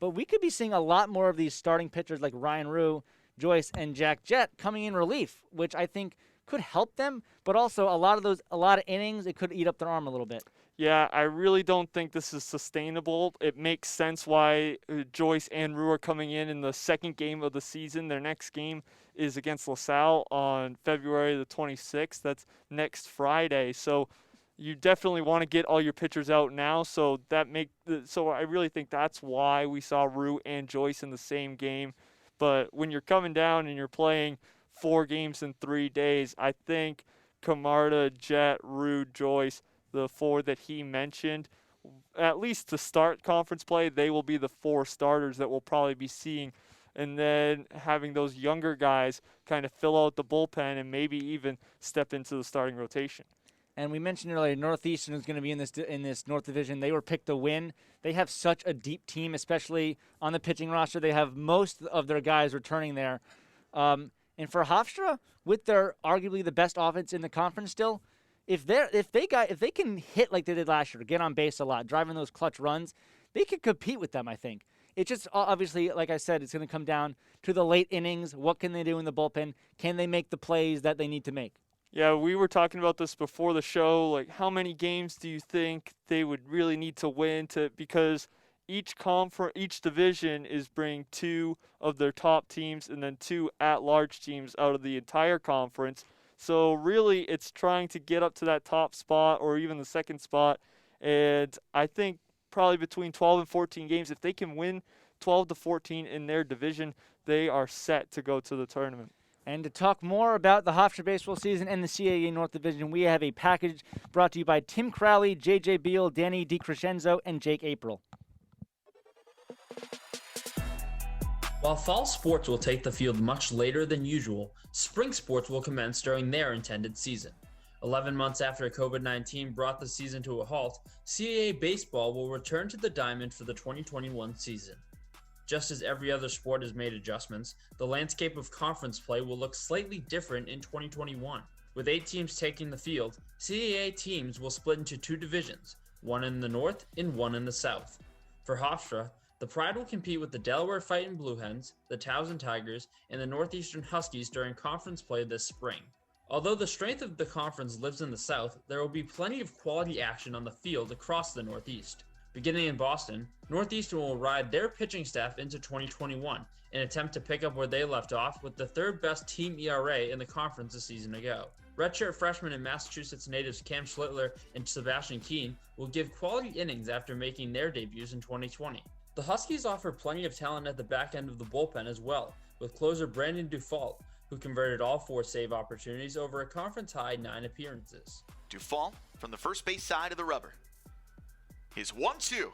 but we could be seeing a lot more of these starting pitchers like Ryan Rue, Joyce, and Jack Jett coming in relief, which I think could help them, but also a lot of innings, it could eat up their arm a little bit. Yeah, I really don't think this is sustainable. It makes sense why Joyce and Rue are coming in the second game of the season. Their next game is against LaSalle on February the 26th. That's next Friday. So you definitely want to get all your pitchers out now. So I really think that's why we saw Rue and Joyce in the same game. But when you're coming down and you're playing 4 games in 3 days, I think Camarda, Jett, Rue, Joyce, the 4 that he mentioned, at least to start conference play, they will be the 4 starters that we'll probably be seeing. And then having those younger guys kind of fill out the bullpen and maybe even step into the starting rotation. And we mentioned earlier, Northeastern is going to be in this North Division. They were picked to win. They have such a deep team, especially on the pitching roster. They have most of their guys returning there. And for Hofstra, with their arguably the best offense in the conference still, if they can hit like they did last year, get on base a lot, driving those clutch runs, they could compete with them, I think. It's just obviously, like I said, it's going to come down to the late innings. What can they do in the bullpen? Can they make the plays that they need to make? Yeah, we were talking about this before the show. Like, how many games do you think they would really need to win because each division is bringing 2 of their top teams and then 2 at-large teams out of the entire conference. So really, it's trying to get up to that top spot or even the second spot. And I think probably between 12 and 14 games, if they can win 12 to 14 in their division, they are set to go to the tournament. And to talk more about the Hofstra baseball season and the CAA North Division, we have a package brought to you by Tim Crowley, J.J. Beal, Danny DiCrescenzo, and Jake April. While fall sports will take the field much later than usual, spring sports will commence during their intended season. 11 months after COVID-19 brought the season to a halt, CAA baseball will return to the diamond for the 2021 season. Just as every other sport has made adjustments, the landscape of conference play will look slightly different in 2021. With 8 teams taking the field, CAA teams will split into 2 divisions, one in the north and one in the south. For Hofstra, the Pride will compete with the Delaware Fightin' Blue Hens, the Towson Tigers, and the Northeastern Huskies during conference play this spring. Although the strength of the conference lives in the South, there will be plenty of quality action on the field across the Northeast. Beginning in Boston, Northeastern will ride their pitching staff into 2021 and attempt to pick up where they left off with the 3rd best team ERA in the conference a season ago. Redshirt freshmen and Massachusetts natives Cam Schlittler and Sebastian Keene will give quality innings after making their debuts in 2020. The Huskies offer plenty of talent at the back end of the bullpen as well, with closer Brandon Dufault, who converted all 4 save opportunities over a conference-high 9 appearances. Dufault from the first base side of the rubber. His 1-2.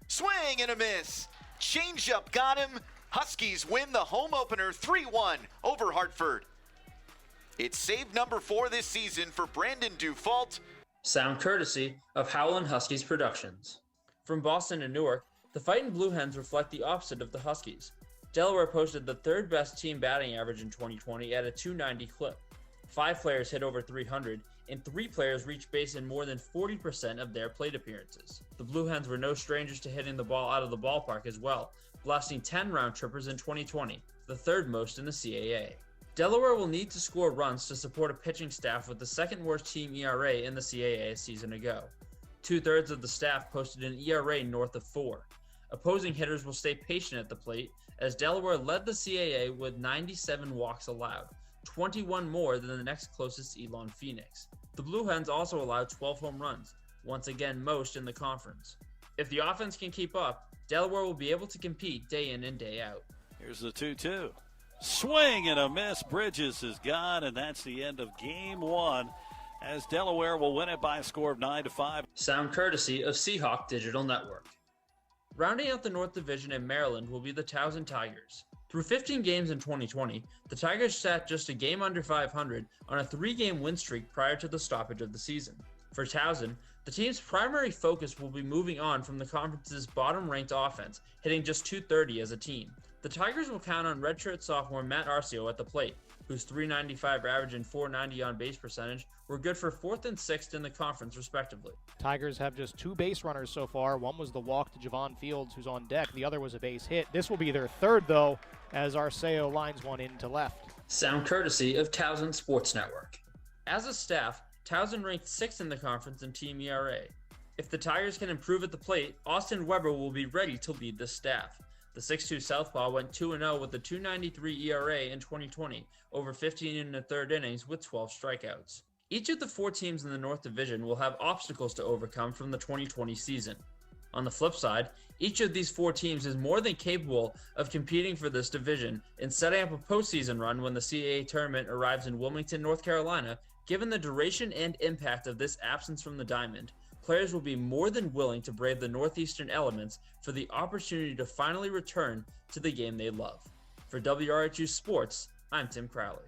Swing and a miss. Changeup got him. Huskies win the home opener 3-1 over Hartford. It's save number 4 this season for Brandon Dufault. Sound courtesy of Howlin' Huskies Productions. From Boston and Newark, the Fightin' Blue Hens reflect the opposite of the Huskies. Delaware posted the third best team batting average in 2020 at a .290 clip. 5 players hit over 300, and 3 players reached base in more than 40% of their plate appearances. The Blue Hens were no strangers to hitting the ball out of the ballpark as well, blasting 10 round trippers in 2020, the third most in the CAA. Delaware will need to score runs to support a pitching staff with the second worst team ERA in the CAA a season ago. 2/3 of the staff posted an ERA north of 4. Opposing hitters will stay patient at the plate, as Delaware led the CAA with 97 walks allowed, 21 more than the next closest Elon Phoenix. The Blue Hens also allowed 12 home runs, once again most in the conference. If the offense can keep up, Delaware will be able to compete day in and day out. Here's the 2-2. Swing and a miss. Bridges is gone, and that's the end of game 1, as Delaware will win it by a score of 9-5. Sound courtesy of Seahawk Digital Network. Rounding out the North Division in Maryland will be the Towson Tigers. Through 15 games in 2020, the Tigers sat just a game under 500 on a 3-game win streak prior to the stoppage of the season. For Towson, the team's primary focus will be moving on from the conference's bottom-ranked offense, hitting just .230 as a team. The Tigers will count on redshirt sophomore Matt Arcio at the plate, whose .395 average and .490 on-base percentage were good for 4th and 6th in the conference, respectively. Tigers have just 2 base runners so far. One was the walk to Javon Fields, who's on deck. The other was a base hit. This will be their third, though, as Arceo lines one in to left. Sound courtesy of Towson Sports Network. As a staff, Towson ranked 6th in the conference in team ERA. If the Tigers can improve at the plate, Austin Weber will be ready to lead the staff. The 6'2 southpaw went 2-0 with a .293 ERA in 2020, over 15 1/3 innings with 12 strikeouts. Each of the 4 teams in the North Division will have obstacles to overcome from the 2020 season. On the flip side, each of these 4 teams is more than capable of competing for this division and setting up a postseason run when the CAA tournament arrives in Wilmington, North Carolina. Given the duration and impact of this absence from the diamond, players will be more than willing to brave the northeastern elements for the opportunity to finally return to the game they love. For WRHU Sports, I'm Tim Crowley.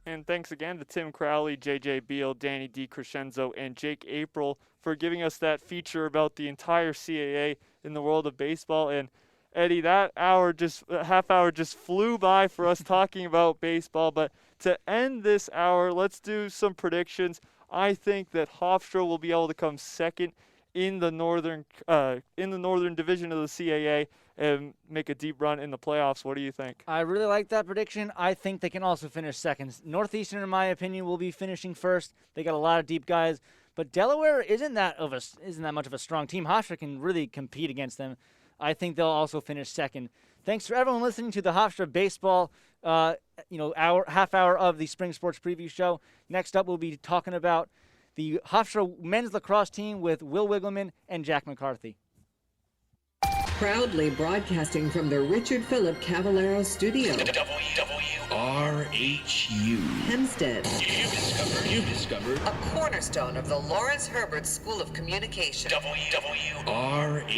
And thanks again to Tim Crowley, JJ Beal, Danny DiCrescenzo, and Jake April for giving us that feature about the entire CAA in the world of baseball. And Eddie, that half hour just flew by for us talking about baseball. But to end this hour, let's do some predictions. I think that Hofstra will be able to come second in the northern division of the CAA and make a deep run in the playoffs. What do you think? I really like that prediction. I think they can also finish second. Northeastern, in my opinion, will be finishing first. They got a lot of deep guys, but Delaware isn't that much of a strong team. Hofstra can really compete against them. I think they'll also finish second. Thanks for everyone listening to the Hofstra baseball half hour of the Spring Sports Preview Show. Next up, we'll be talking about the Hofstra men's lacrosse team with Will Wiggleman and Jack McCarthy. Proudly broadcasting from the Richard Philip Cavallero Studio. WRHU. Hempstead. You discovered A cornerstone of the Lawrence Herbert School of Communication. WRHU.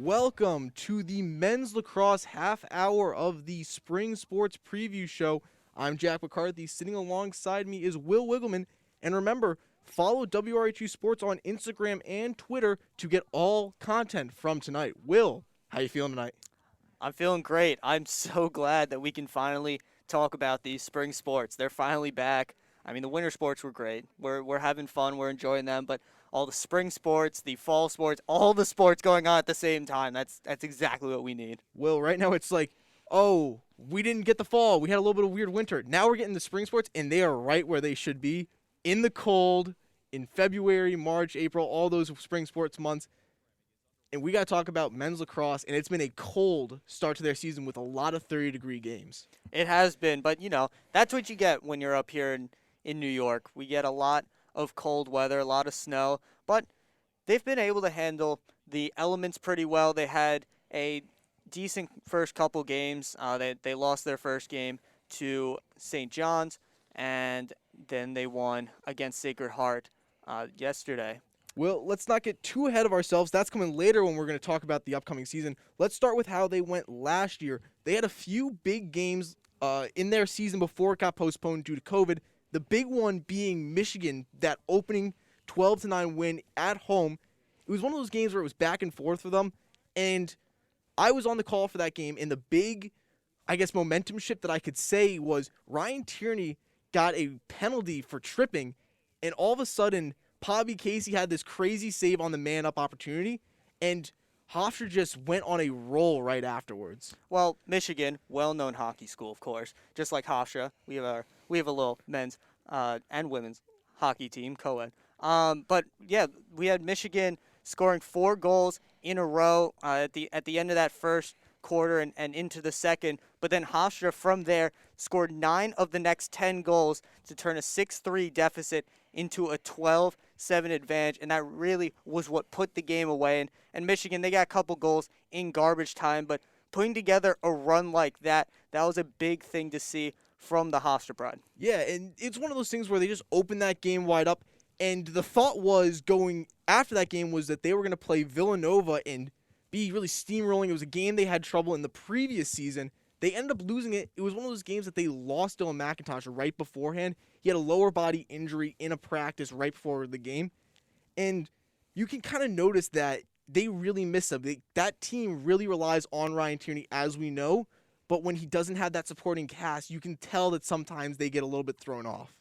Welcome to the men's lacrosse half hour of the Spring Sports Preview Show. I'm Jack McCarthy. Sitting alongside me is Will Wiggleman. And remember, follow WRHU Sports on Instagram and Twitter to get all content from tonight. Will, how you feeling tonight? I'm feeling great. I'm so glad that we can finally talk about these spring sports. They're finally back. I mean, the winter sports were great. We're having fun. We're enjoying them. But all the spring sports, the fall sports, all the sports going on at the same time, that's exactly what we need. Well, right now it's like, oh, we didn't get the fall. We had a little bit of weird winter. Now we're getting the spring sports, and they are right where they should be, in the cold, in February, March, April, all those spring sports months. And we got to talk about men's lacrosse, and it's been a cold start to their season with a lot of 30-degree games. It has been, but, that's what you get when you're up here in New York. We get a lot of cold weather, a lot of snow, but they've been able to handle the elements pretty well. They had a decent first couple games. They lost their first game to St. John's, and then they won against Sacred Heart yesterday. Well, let's not get too ahead of ourselves. That's coming later when we're going to talk about the upcoming season. Let's start with how they went last year. They had a few big games in their season before it got postponed due to COVID. The big one being Michigan, that opening 12-9 win at home. It was one of those games where it was back and forth for them, and I was on the call for that game, and the big, momentum shift that I could say was Ryan Tierney got a penalty for tripping, and all of a sudden, Bobby Casey had this crazy save on the man-up opportunity, and Hofstra just went on a roll right afterwards. Well, Michigan, well-known hockey school, of course. Just like Hofstra, we have a little men's and women's hockey team, co-ed. But yeah, we had Michigan scoring 4 goals in a row at the end of that first quarter and into the second. But then Hofstra from there scored 9 of the next 10 goals to turn a 6-3 deficit into a 12-7 advantage, and that really was what put the game away. And Michigan, they got a couple goals in garbage time, but putting together a run like that was a big thing to see from the Hofstra Pride. Yeah, and it's one of those things where they just opened that game wide up, and the thought was going after that game was that they were going to play Villanova and be really steamrolling. It was a game they had trouble in the previous season. They ended up losing it. It was one of those games that they lost Dylan McIntosh right beforehand. He had a lower body injury in a practice right before the game. And you can kind of notice that they really miss him. That team really relies on Ryan Tierney, as we know. But when he doesn't have that supporting cast, you can tell that sometimes they get a little bit thrown off.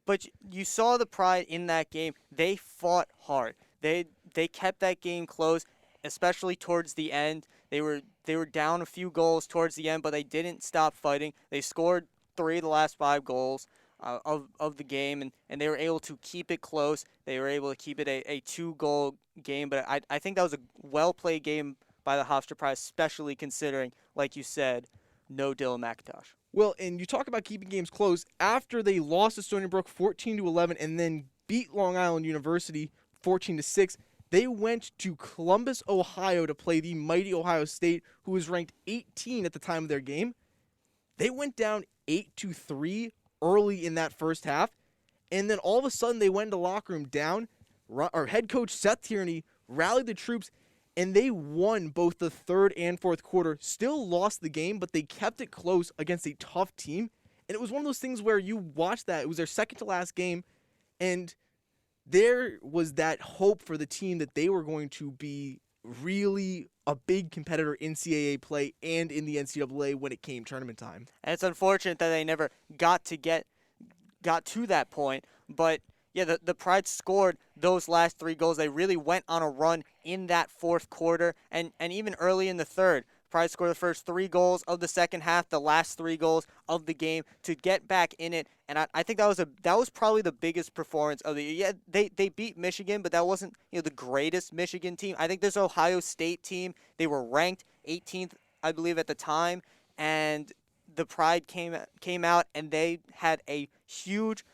But you saw the Pride in that game. They fought hard. They kept that game close, especially towards the end. They were down a few goals towards the end, but they didn't stop fighting. They scored 3 of the last 5 goals of the game, and they were able to keep it close. They were able to keep it a 2-goal game, but I think that was a well-played game by the Hofstra Pride, especially considering, like you said, no Dylan McIntosh. Well, and you talk about keeping games close. After they lost to Stony Brook 14-11 and then beat Long Island University 14-6, they went to Columbus, Ohio to play the mighty Ohio State, who was ranked 18 at the time of their game. They went down 8-3 early in that first half, and then all of a sudden they went into the locker room down. Our head coach Seth Tierney rallied the troops, and they won both the third and fourth quarter. Still lost the game, but they kept it close against a tough team. And it was one of those things where you watched that. It was their second to last game, and there was that hope for the team that they were going to be really a big competitor in CAA play and in the NCAA when it came tournament time. And it's unfortunate that they never got to that point, but yeah, the Pride scored those last 3 goals. They really went on a run in that fourth quarter and even early in the third. Pride scored the first 3 goals of the second half, the last 3 goals of the game to get back in it. And I think that was probably the biggest performance of the year. Yeah, they beat Michigan, but that wasn't the greatest Michigan team. I think this Ohio State team, they were ranked 18th, I believe, at the time, and the Pride came out and they had a huge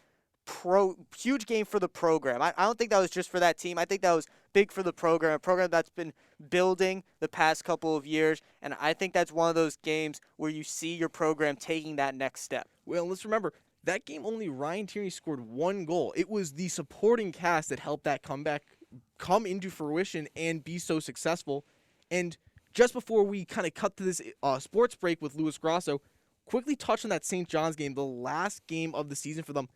game for the program. I don't think that was just for that team. I think that was big for the program, a program that's been building the past couple of years, and I think that's one of those games where you see your program taking that next step. Well, let's remember, that game only Ryan Tierney scored 1 goal. It was the supporting cast that helped that comeback come into fruition and be so successful. And just before we kind of cut to this sports break with Luis Grasso, quickly touch on that St. John's game, the last game of the season for them.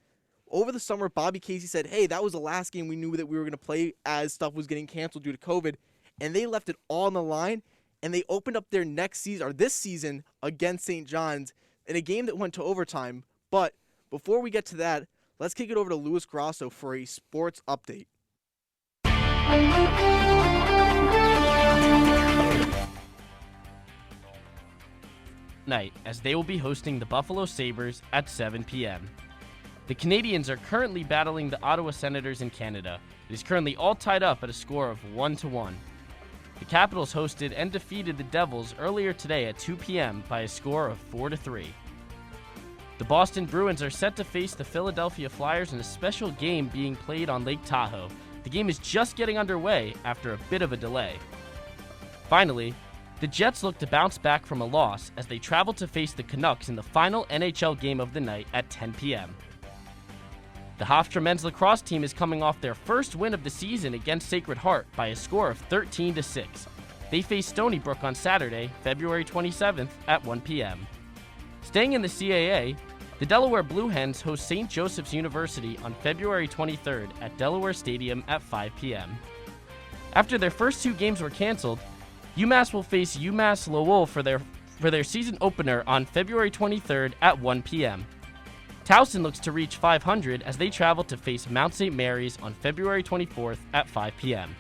Over the summer, Bobby Casey said, hey, that was the last game we knew that we were going to play as stuff was getting canceled due to COVID. And they left it all on the line, and they opened up their next season, or this season, against St. John's in a game that went to overtime. But before we get to that, let's kick it over to Luis Grasso for a sports update. Night, as they will be hosting the Buffalo Sabres at 7 p.m. The Canadiens are currently battling the Ottawa Senators in Canada. It is currently all tied up at a score of 1-1. The Capitals hosted and defeated the Devils earlier today at 2 p.m. by a score of 4-3. The Boston Bruins are set to face the Philadelphia Flyers in a special game being played on Lake Tahoe. The game is just getting underway after a bit of a delay. Finally, the Jets look to bounce back from a loss as they travel to face the Canucks in the final NHL game of the night at 10 p.m. The Hofstra men's lacrosse team is coming off their first win of the season against Sacred Heart by a score of 13-6. They face Stony Brook on Saturday, February 27th at 1 p.m. Staying in the CAA, the Delaware Blue Hens host St. Joseph's University on February 23rd at Delaware Stadium at 5 p.m. After their first two games were canceled, UMass will face UMass Lowell for their season opener on February 23rd at 1 p.m. Towson looks to reach 500 as they travel to face Mount St. Mary's on February 24th at 5 p.m.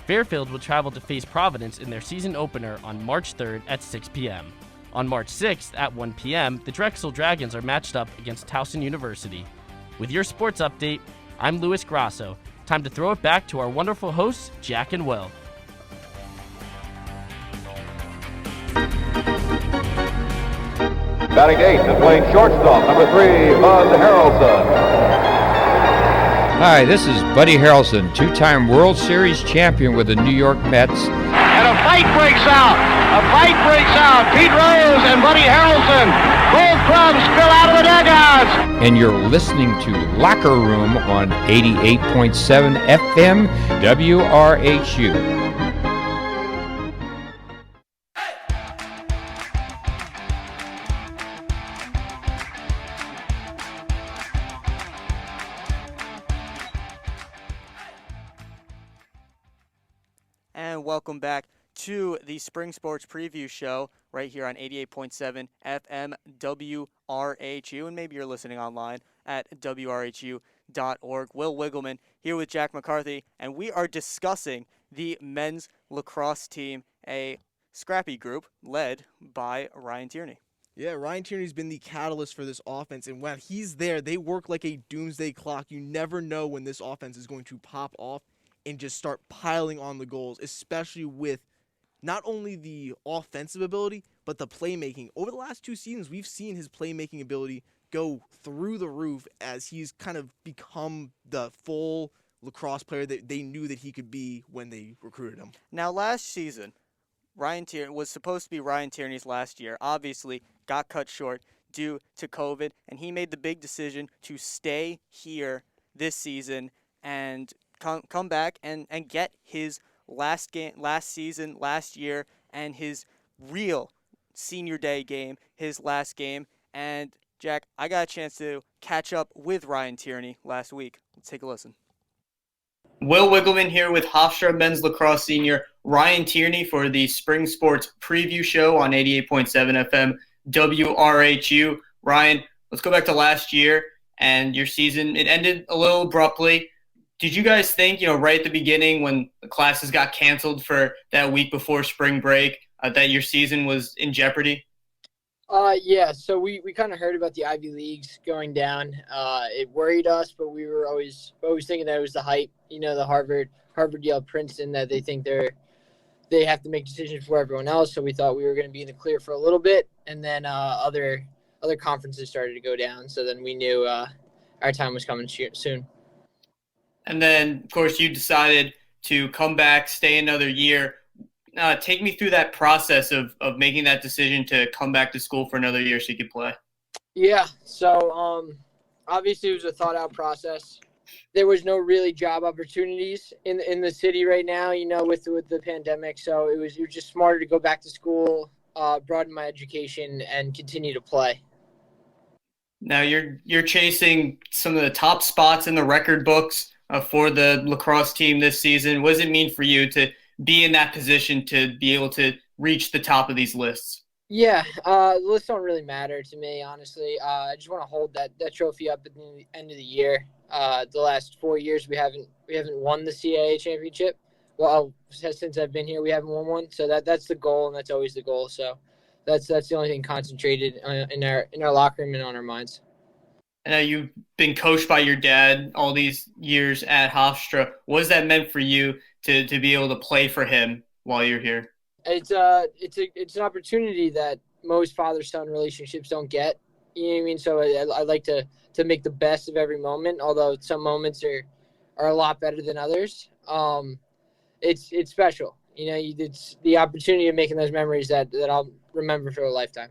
Fairfield will travel to face Providence in their season opener on March 3rd at 6 p.m. On March 6th at 1 p.m., the Drexel Dragons are matched up against Towson University. With your sports update, I'm Luis Grasso. Time to throw it back to our wonderful hosts, Jack and Will. Batting eighth and playing shortstop, number 3, Bud Harrelson. Hi, this is Buddy Harrelson, two-time World Series champion with the New York Mets. And a fight breaks out. Pete Rose and Buddy Harrelson. Both clubs spill out of the dugouts. And you're listening to Locker Room on 88.7 FM WRHU. And welcome back to the Spring Sports Preview Show right here on 88.7 FM WRHU. And maybe you're listening online at WRHU.org. Will Wiggleman here with Jack McCarthy, and we are discussing the men's lacrosse team, a scrappy group led by Ryan Tierney. Yeah, Ryan Tierney's been the catalyst for this offense, and when he's there, they work like a doomsday clock. You never know when this offense is going to pop off and just start piling on the goals, especially with not only the offensive ability, but the playmaking. Over the last two seasons, we've seen his playmaking ability go through the roof as he's kind of become the full lacrosse player that they knew that he could be when they recruited him. Now, last season, Ryan Tierney was supposed to be Ryan Tierney's last year. Obviously, got cut short due to COVID, and he made the big decision to stay here this season and come back and get his last game, last season, last year, and his real senior day game, his last game. And Jack, I got a chance to catch up with Ryan Tierney last week. Let's take a listen. Will Wiggleman here with Hofstra men's lacrosse senior Ryan Tierney for the Spring Sports Preview Show on 88.7 FM WRHU. Ryan, let's go back to last year and your season. It ended a little abruptly. Did you guys think, right at the beginning when the classes got canceled for that week before spring break, that your season was in jeopardy? Yeah, so we kind of heard about the Ivy Leagues going down. It worried us, but we were always thinking that it was the hype, the Harvard, Yale, Princeton, that they think they have to make decisions for everyone else. So we thought we were going to be in the clear for a little bit, and then other conferences started to go down. So then we knew our time was coming soon. And then, of course, you decided to come back, stay another year. Take me through that process of making that decision to come back to school for another year so you could play. Yeah, so obviously it was a thought-out process. there was no really job opportunities in the city right now, with the pandemic. So it was just smarter to go back to school, broaden my education, and continue to play. Now you're chasing some of the top spots in the record books for the lacrosse team this season. What does it mean for you to be in that position to be able to reach the top of these lists? Yeah, the lists don't really matter to me, honestly. I just want to hold that trophy up at the end of the year. The last 4 years we haven't won the CAA championship. Well, since I've been here, we haven't won one. So that's the goal, and that's always the goal. So that's the only thing concentrated in our locker room and on our minds. And you've been coached by your dad all these years at Hofstra. What has that meant for you to be able to play for him while you're here? It's an opportunity that most father-son relationships don't get. You know what I mean? So I like to make the best of every moment, although some moments are a lot better than others. It's special. It's the opportunity of making those memories that I'll remember for a lifetime.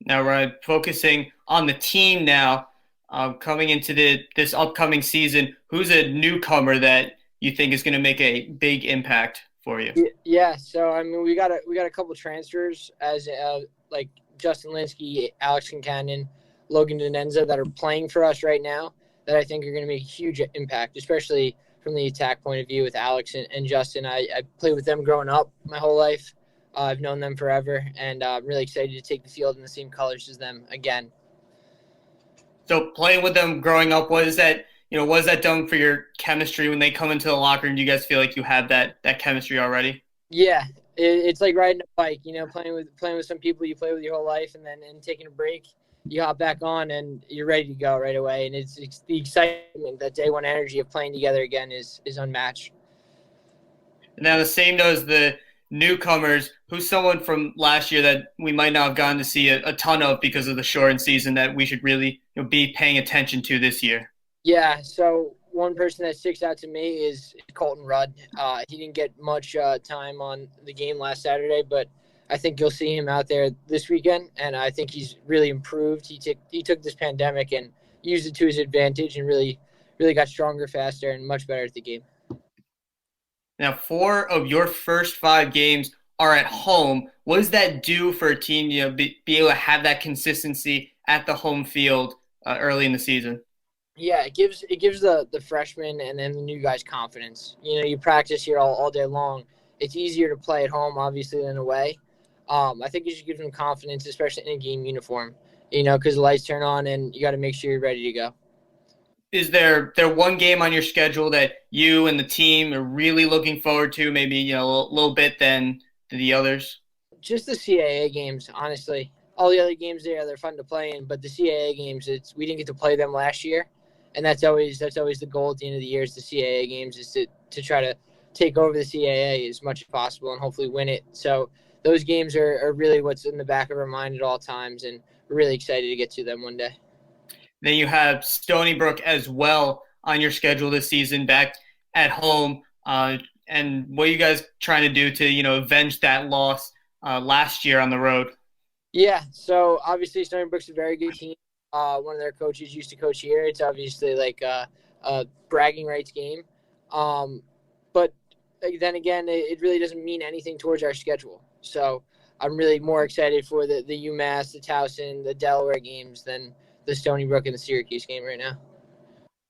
Now, Ryan, focusing on the team now, coming into this upcoming season, who's a newcomer that you think is going to make a big impact for you? Yeah. So we got a couple transfers as like Justin Linsky, Alex Kincannon, Logan Denenza that are playing for us right now that I think are going to make a huge impact, especially from the attack point of view with Alex and Justin. I played with them growing up my whole life. I've known them forever, and I'm really excited to take the field in the same colors as them again. So playing with them growing up, what is that done for your chemistry when they come into the locker room? Do you guys feel like you have that chemistry already? Yeah, it's like riding a bike. Playing with some people you play with your whole life, and then taking a break, you hop back on and you're ready to go right away. And it's the excitement, that day one energy of playing together again is unmatched. Now the same does the newcomers. Who's someone from last year that we might not have gotten to see a ton of because of the shortened season that we should really be paying attention to this year? Yeah, so one person that sticks out to me is Colton Rudd. He didn't get much time on the game last Saturday, but I think you'll see him out there this weekend, and I think he's really improved. He took this pandemic and used it to his advantage and really got stronger, faster, and much better at the game. Now, 4 of your first 5 games are at home. What does that do for a team to be able to have that consistency at the home field early in the season? Yeah, it gives the freshmen and then the new guys confidence. You practice here all day long. It's easier to play at home, obviously, than away. I think it should give them confidence, especially in a game uniform, because the lights turn on and you got to make sure you're ready to go. Is there one game on your schedule that you and the team are really looking forward to, maybe a little bit than the others? Just the CAA games, honestly. All the other games they're fun to play in, but the CAA games, we didn't get to play them last year, and that's always the goal at the end of the year is the CAA games, is to try to take over the CAA as much as possible and hopefully win it. So those games are really what's in the back of our mind at all times, and we're really excited to get to them one day. Then you have Stony Brook as well on your schedule this season, back at home. And what are you guys trying to do to, avenge that loss last year on the road? Yeah, so obviously Stony Brook's a very good team. One of their coaches used to coach here. It's obviously like a bragging rights game. But then again, it really doesn't mean anything towards our schedule. So I'm really more excited for the UMass, the Towson, the Delaware games than the Stony Brook and the Syracuse game right now.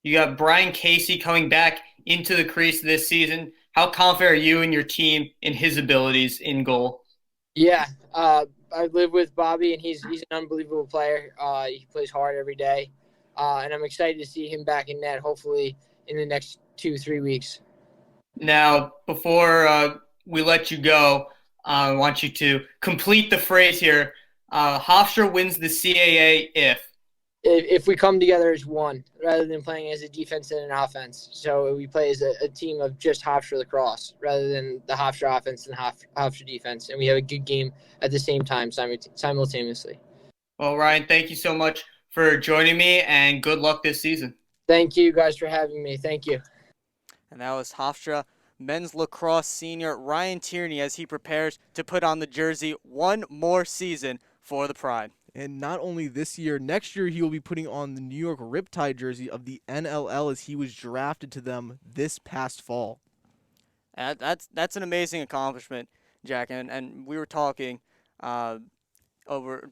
You got Brian Casey coming back into the crease this season. How confident are you and your team in his abilities in goal? Yeah, I live with Bobby, and he's an unbelievable player. He plays hard every day, and I'm excited to see him back in net, hopefully in the next 2-3 weeks. Now, before we let you go, I want you to complete the phrase here. Hofstra wins the CAA if we come together as one, rather than playing as a defense and an offense. So we play as a team of just Hofstra lacrosse, rather than the Hofstra offense and Hofstra defense. And we have a good game at the same time, simultaneously. Well, Ryan, thank you so much for joining me, and good luck this season. Thank you guys for having me. Thank you. And that was Hofstra men's lacrosse senior Ryan Tierney as he prepares to put on the jersey one more season for the Pride. And not only this year, next year he will be putting on the New York Riptide jersey of the NLL as he was drafted to them this past fall. That's an amazing accomplishment, Jack. And we were talking over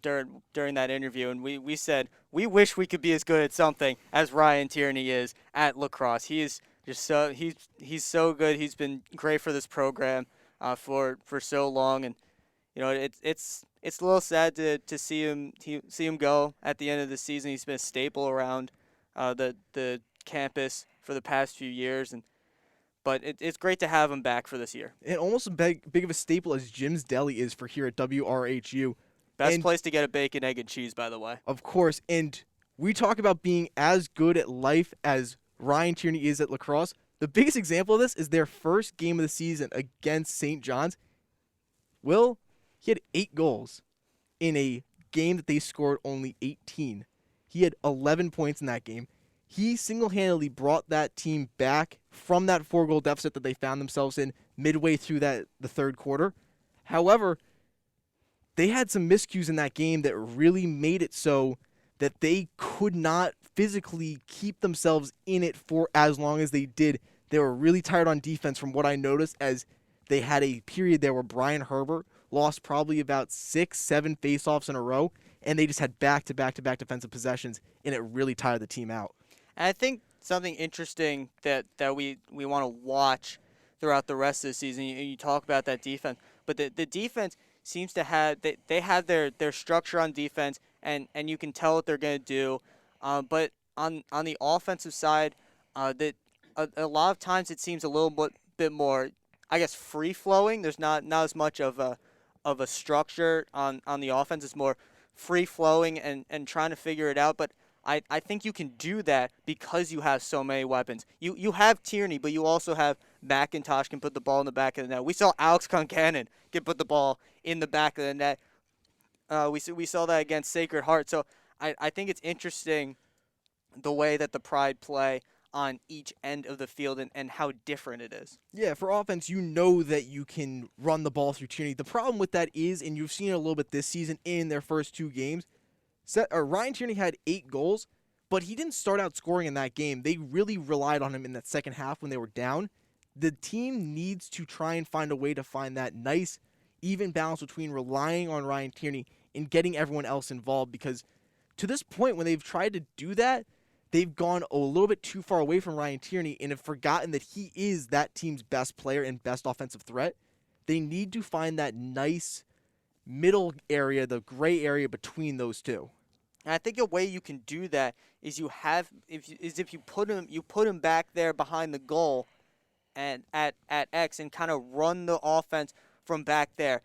during that interview, and we said we wish we could be as good at something as Ryan Tierney is at lacrosse. He is just he's so good. He's been great for this program for so long, and it's a little sad to see him go at the end of the season. He's been a staple around the campus for the past few years, but it's great to have him back for this year. And almost as big of a staple as Jim's Deli is for here at WRHU. Best place to get a bacon, egg, and cheese, by the way. Of course, and we talk about being as good at life as Ryan Tierney is at lacrosse. The biggest example of this is their first game of the season against St. John's. He had 8 goals in a game that they scored only 18. He had 11 points in that game. He single-handedly brought that team back from that 4-goal deficit that they found themselves in midway through the third quarter. However, they had some miscues in that game that really made it so that they could not physically keep themselves in it for as long as they did. They were really tired on defense from what I noticed, as they had a period there where Brian Herbert lost probably about 6-7 faceoffs in a row, and they just had back-to-back defensive possessions, and it really tired the team out. And I think something interesting that we want to watch throughout the rest of the season, you talk about that defense, but the defense seems to have they have their structure on defense, and you can tell what they're going to do. But on the offensive side, a lot of times it seems a little bit more, I guess, free flowing. There's not as much of a structure on the offense. It's more free flowing and trying to figure it out. But I think you can do that because you have so many weapons. You have Tierney, but you also have McIntosh can put the ball in the back of the net. We saw Alex Concannon can put the ball in the back of the net. We saw that against Sacred Heart. So I think it's interesting the way that the Pride play on each end of the field and how different it is. Yeah, for offense, you know that you can run the ball through Tierney. The problem with that is, and you've seen it a little bit this season in their first 2 games, Ryan Tierney had 8 goals, but he didn't start out scoring in that game. They really relied on him in that second half when they were down. The team needs to try and find a way to find that nice, even balance between relying on Ryan Tierney and getting everyone else involved, because to this point, when they've tried to do that, they've gone a little bit too far away from Ryan Tierney and have forgotten that he is that team's best player and best offensive threat. They need to find that nice middle area, the gray area between those two. And I think a way you can do that is if you put him back there behind the goal and at X and kind of run the offense from back there.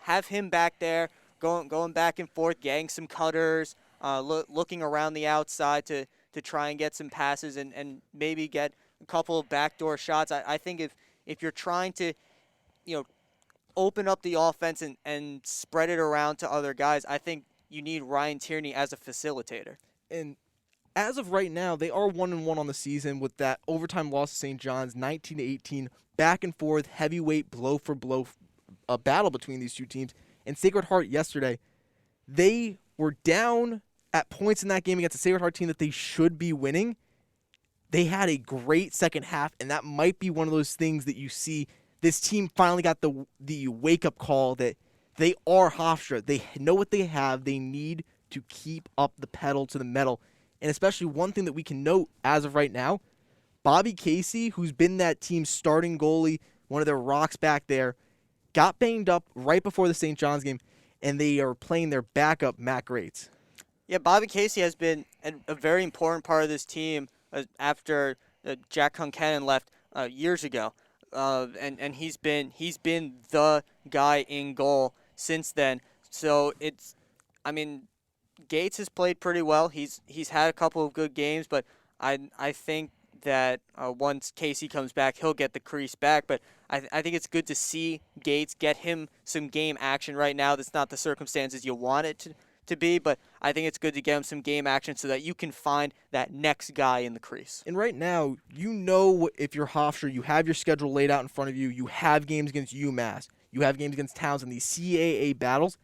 Have him back there going back and forth, getting some cutters, looking around the outside to try and get some passes and maybe get a couple of backdoor shots. I think if you're trying to, open up the offense and spread it around to other guys, I think you need Ryan Tierney as a facilitator. And as of right now, they are 1-1 on the season with that overtime loss to St. John's, 19-18, back and forth, heavyweight blow-for-blow battle between these two teams. And Sacred Heart yesterday, they were down at points in that game against a Sacred Heart team that they should be winning. They had a great second half, and that might be one of those things that you see. This team finally got the wake-up call that they are Hofstra. They know what they have. They need to keep up the pedal to the metal. And especially one thing that we can note as of right now, Bobby Casey, who's been that team's starting goalie, one of their rocks back there, got banged up right before the St. John's game, and they are playing their backup, Matt Grates. Yeah, Bobby Casey has been a very important part of this team after Jack Concannon left years ago. And he's been the guy in goal since then. So Gates has played pretty well. He's had a couple of good games, but I think that once Casey comes back, he'll get the crease back. But I think it's good to see Gates get him some game action right now. That's not the circumstances you want it to be, but I think it's good to get him some game action so that you can find that next guy in the crease. And right now, if you're Hofstra, you have your schedule laid out in front of you. You have games against UMass. You have games against Townsend, these CAA battles.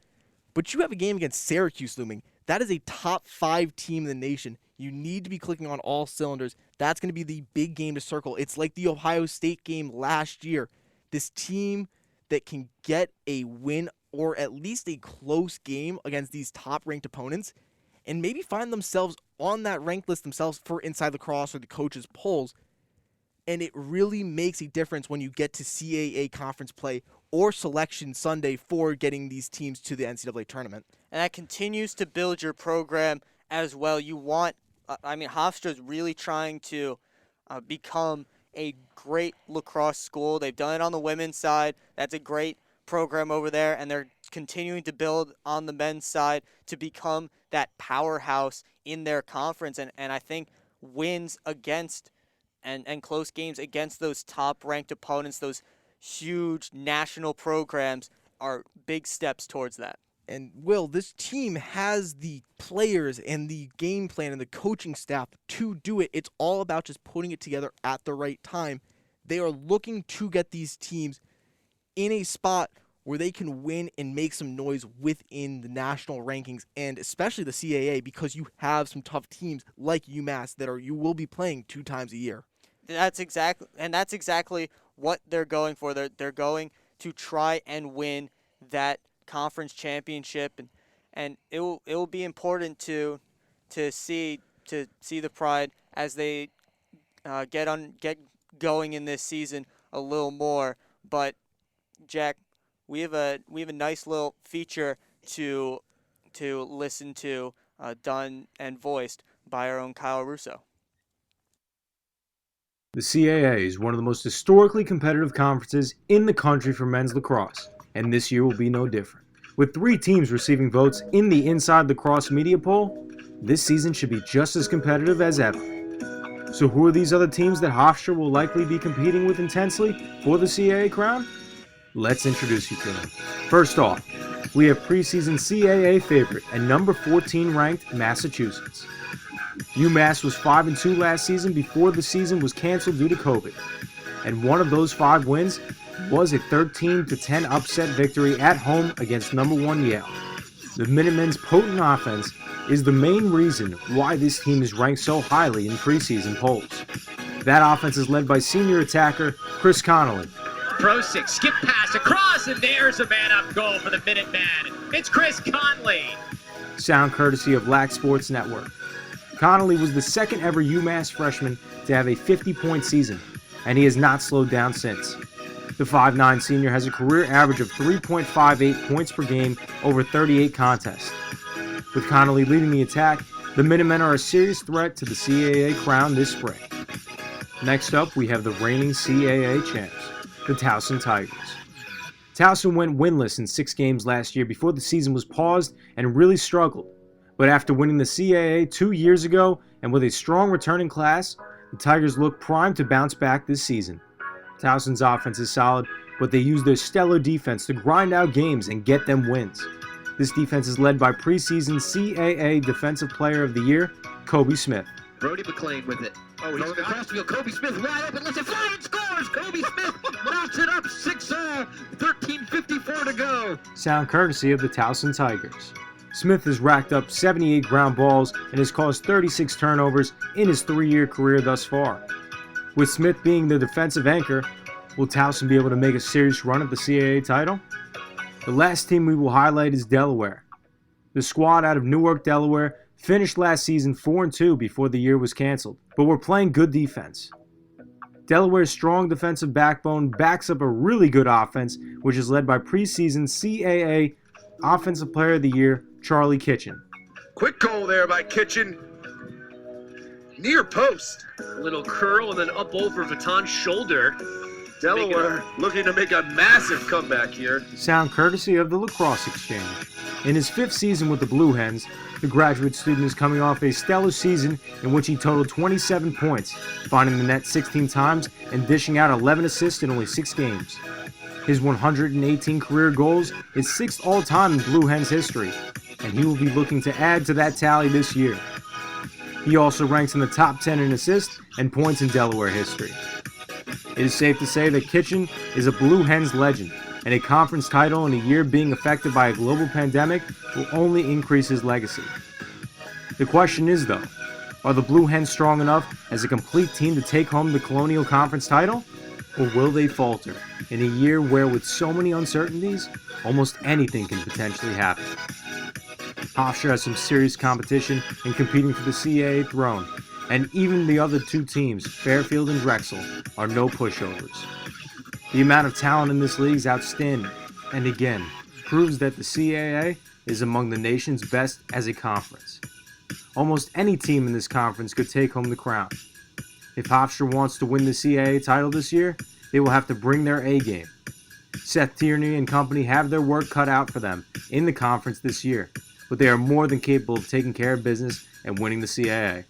But you have a game against Syracuse looming. That is a top 5 team in the nation. You need to be clicking on all cylinders. That's going to be the big game to circle. It's like the Ohio State game last year. This team that can get a win or at least a close game against these top-ranked opponents and maybe find themselves on that ranked list themselves for Inside Lacrosse or the coaches' polls. And it really makes a difference when you get to CAA conference play or Selection Sunday for getting these teams to the NCAA tournament. And that continues to build your program as well. You want, Hofstra is really trying to become a great lacrosse school. They've done it on the women's side. That's a great program over there, and they're continuing to build on the men's side to become that powerhouse in their conference. And I think wins against and close games against those top-ranked opponents, those huge national programs, are big steps towards that. And, Will, this team has the players and the game plan and the coaching staff to do it. It's all about just putting it together at the right time. They are looking to get these teams in a spot where they can win and make some noise within the national rankings, and especially the CAA, because you have some tough teams like UMass that you will be playing 2 times a year. That's exactly what they're going for. They're going to try and win that conference championship, and it will be important to see the Pride as they get going in this season a little more. But Jack, we have a nice little feature to listen to, done and voiced by our own Kyle Russo. The CAA is one of the most historically competitive conferences in the country for men's lacrosse, and this year will be no different. With 3 teams receiving votes in the Inside Lacrosse media poll, this season should be just as competitive as ever. So who are these other teams that Hofstra will likely be competing with intensely for the CAA crown? Let's introduce you to them. First off, we have preseason CAA favorite and number 14 ranked Massachusetts. UMass was 5-2 last season before the season was canceled due to COVID, and one of those 5 wins was a 13-10 upset victory at home against number 1 Yale. The Minutemen's potent offense is the main reason why this team is ranked so highly in preseason polls. That offense is led by senior attacker Chris Connolly. Prosick, skip pass across, and there's a man-up goal for the Minutemen. It's Chris Conley. Sound courtesy of LAC Sports Network. Connolly was the second ever UMass freshman to have a 50-point season, and he has not slowed down since. The 5'9 senior has a career average of 3.58 points per game over 38 contests. With Connolly leading the attack, the Minutemen are a serious threat to the CAA crown this spring. Next up, we have the reigning CAA champs, the Towson Tigers. Towson went winless in 6 games last year before the season was paused and really struggled. But after winning the CAA 2 years ago and with a strong returning class, the Tigers look primed to bounce back this season. Towson's offense is solid, but they use their stellar defense to grind out games and get them wins. This defense is led by preseason CAA Defensive Player of the Year, Kobe Smith. Brody McLean with it. Oh, he's across the field. Kobe Smith wide open, lets it fly and scores! Kobe Smith knocks it up 6-0, 13:54 to go. Sound courtesy of the Towson Tigers. Smith has racked up 78 ground balls and has caused 36 turnovers in his 3-year career thus far. With Smith being the defensive anchor, will Towson be able to make a serious run at the CAA title? The last team we will highlight is Delaware. The squad out of Newark, Delaware, finished last season 4-2 before the year was canceled, but were playing good defense. Delaware's strong defensive backbone backs up a really good offense, which is led by preseason CAA Offensive Player of the Year, Charlie Kitchen. Quick goal there by Kitchen. Near post. Little curl and then up over Vuitton's shoulder. Delaware looking to make a massive comeback here. Sound courtesy of the Lacrosse Exchange. In his 5th season with the Blue Hens, the graduate student is coming off a stellar season in which he totaled 27 points, finding the net 16 times and dishing out 11 assists in only 6 games. His 118 career goals is 6th all-time in Blue Hens history, and he will be looking to add to that tally this year. He also ranks in the top 10 in assists and points in Delaware history. It is safe to say that Kitchen is a Blue Hens legend, and a conference title in a year being affected by a global pandemic will only increase his legacy. The question is, though, are the Blue Hens strong enough as a complete team to take home the Colonial Conference title? Or will they falter in a year where, with so many uncertainties, almost anything can potentially happen? Hofstra has some serious competition in competing for the CAA throne, and even the other two teams, Fairfield and Drexel, are no pushovers. The amount of talent in this league is outstanding, and again, proves that the CAA is among the nation's best as a conference. Almost any team in this conference could take home the crown. If Hofstra wants to win the CAA title this year, they will have to bring their A game. Seth Tierney and company have their work cut out for them in the conference this year, but they are more than capable of taking care of business and winning the CAA.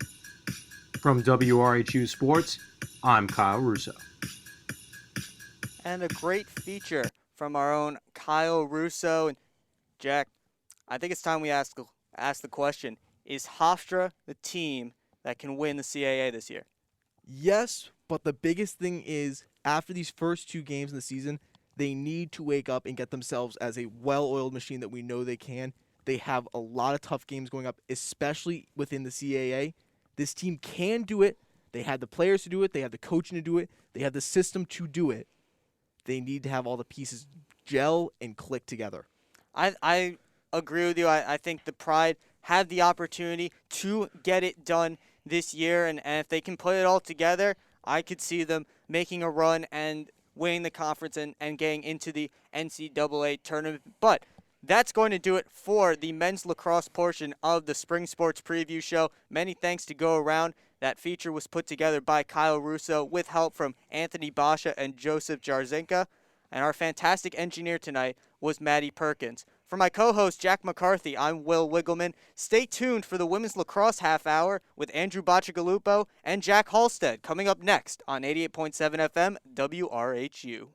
From WRHU Sports, I'm Kyle Russo. And a great feature from our own Kyle Russo. And Jack, I think it's time we ask the question, is Hofstra the team that can win the CAA this year? Yes, but the biggest thing is, after these first 2 games in the season, they need to wake up and get themselves as a well-oiled machine that we know they can. They have a lot of tough games going up, especially within the CAA. This team can do it. They have the players to do it. They have the coaching to do it. They have the system to do it. They need to have all the pieces gel and click together. I agree with you. I think the Pride have the opportunity to get it done this year, and if they can put it all together, I could see them making a run and winning the conference and getting into the NCAA tournament. But that's going to do it for the men's lacrosse portion of the Spring Sports Preview Show. Many thanks to go around. That feature was put together by Kyle Russo with help from Anthony Basha and Joseph Jarzenka. And our fantastic engineer tonight was Maddie Perkins. For my co-host, Jack McCarthy, I'm Will Wiggleman. Stay tuned for the Women's Lacrosse Half Hour with Andrew Bacigalupo and Jack Halstead coming up next on 88.7 FM WRHU.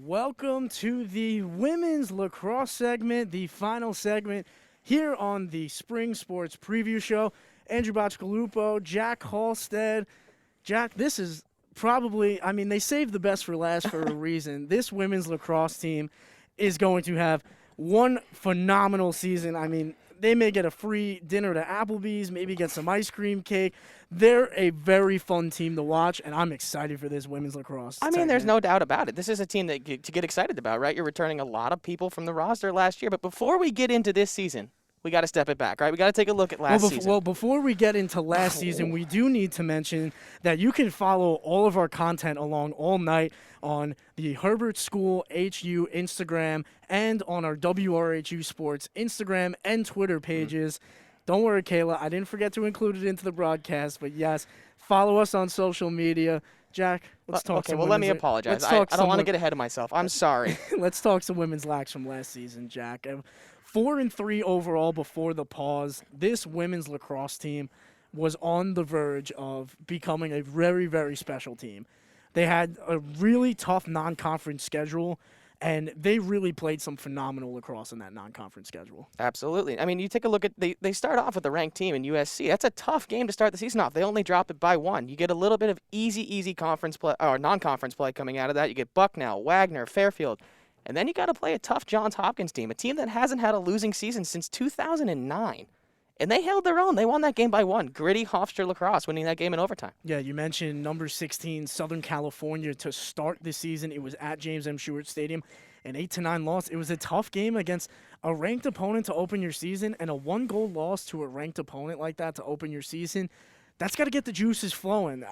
Welcome to the women's lacrosse segment, the final segment here on the Spring Sports Preview Show. Andrew Bacigalupo, Jack Halstead. Jack, this is probably, they saved the best for last for a reason. This women's lacrosse team is going to have one phenomenal season. They may get a free dinner to Applebee's, maybe get some ice cream cake. They're a very fun team to watch, and I'm excited for this women's lacrosse. There's no doubt about it. This is a team to get excited about, right? You're returning a lot of people from the roster last year. But before we get into this season, we got to step it back, right? We got to take a look at last season. Well, before we get into last season, we do need to mention that you can follow all of our content along all night on the Herbert School HU Instagram and on our WRHU Sports Instagram and Twitter pages. Don't worry, Kayla, I didn't forget to include it into the broadcast, but yes, follow us on social media. Jack, let's talk some let me apologize. I don't want to get ahead of myself. I'm sorry. Let's talk some women's lax from last season, Jack. 4-3 overall before the pause. This women's lacrosse team was on the verge of becoming a very, very special team. They had a really tough non-conference schedule, and they really played some phenomenal lacrosse in that non-conference schedule. Absolutely. You take a look at they start off with the ranked team in USC. That's a tough game to start the season off. They only drop it by 1. You get a little bit of easy conference play or non-conference play coming out of that. You get Bucknell, Wagner, Fairfield. And then you got to play a tough Johns Hopkins team, a team that hasn't had a losing season since 2009. And they held their own. They won that game by 1. Gritty Hofstra lacrosse winning that game in overtime. Yeah, you mentioned number 16, Southern California, to start the season. It was at James M. Stewart Stadium, an 8-9 loss. It was a tough game against a ranked opponent to open your season, and a 1-goal loss to a ranked opponent like that to open your season. That's got to get the juices flowing.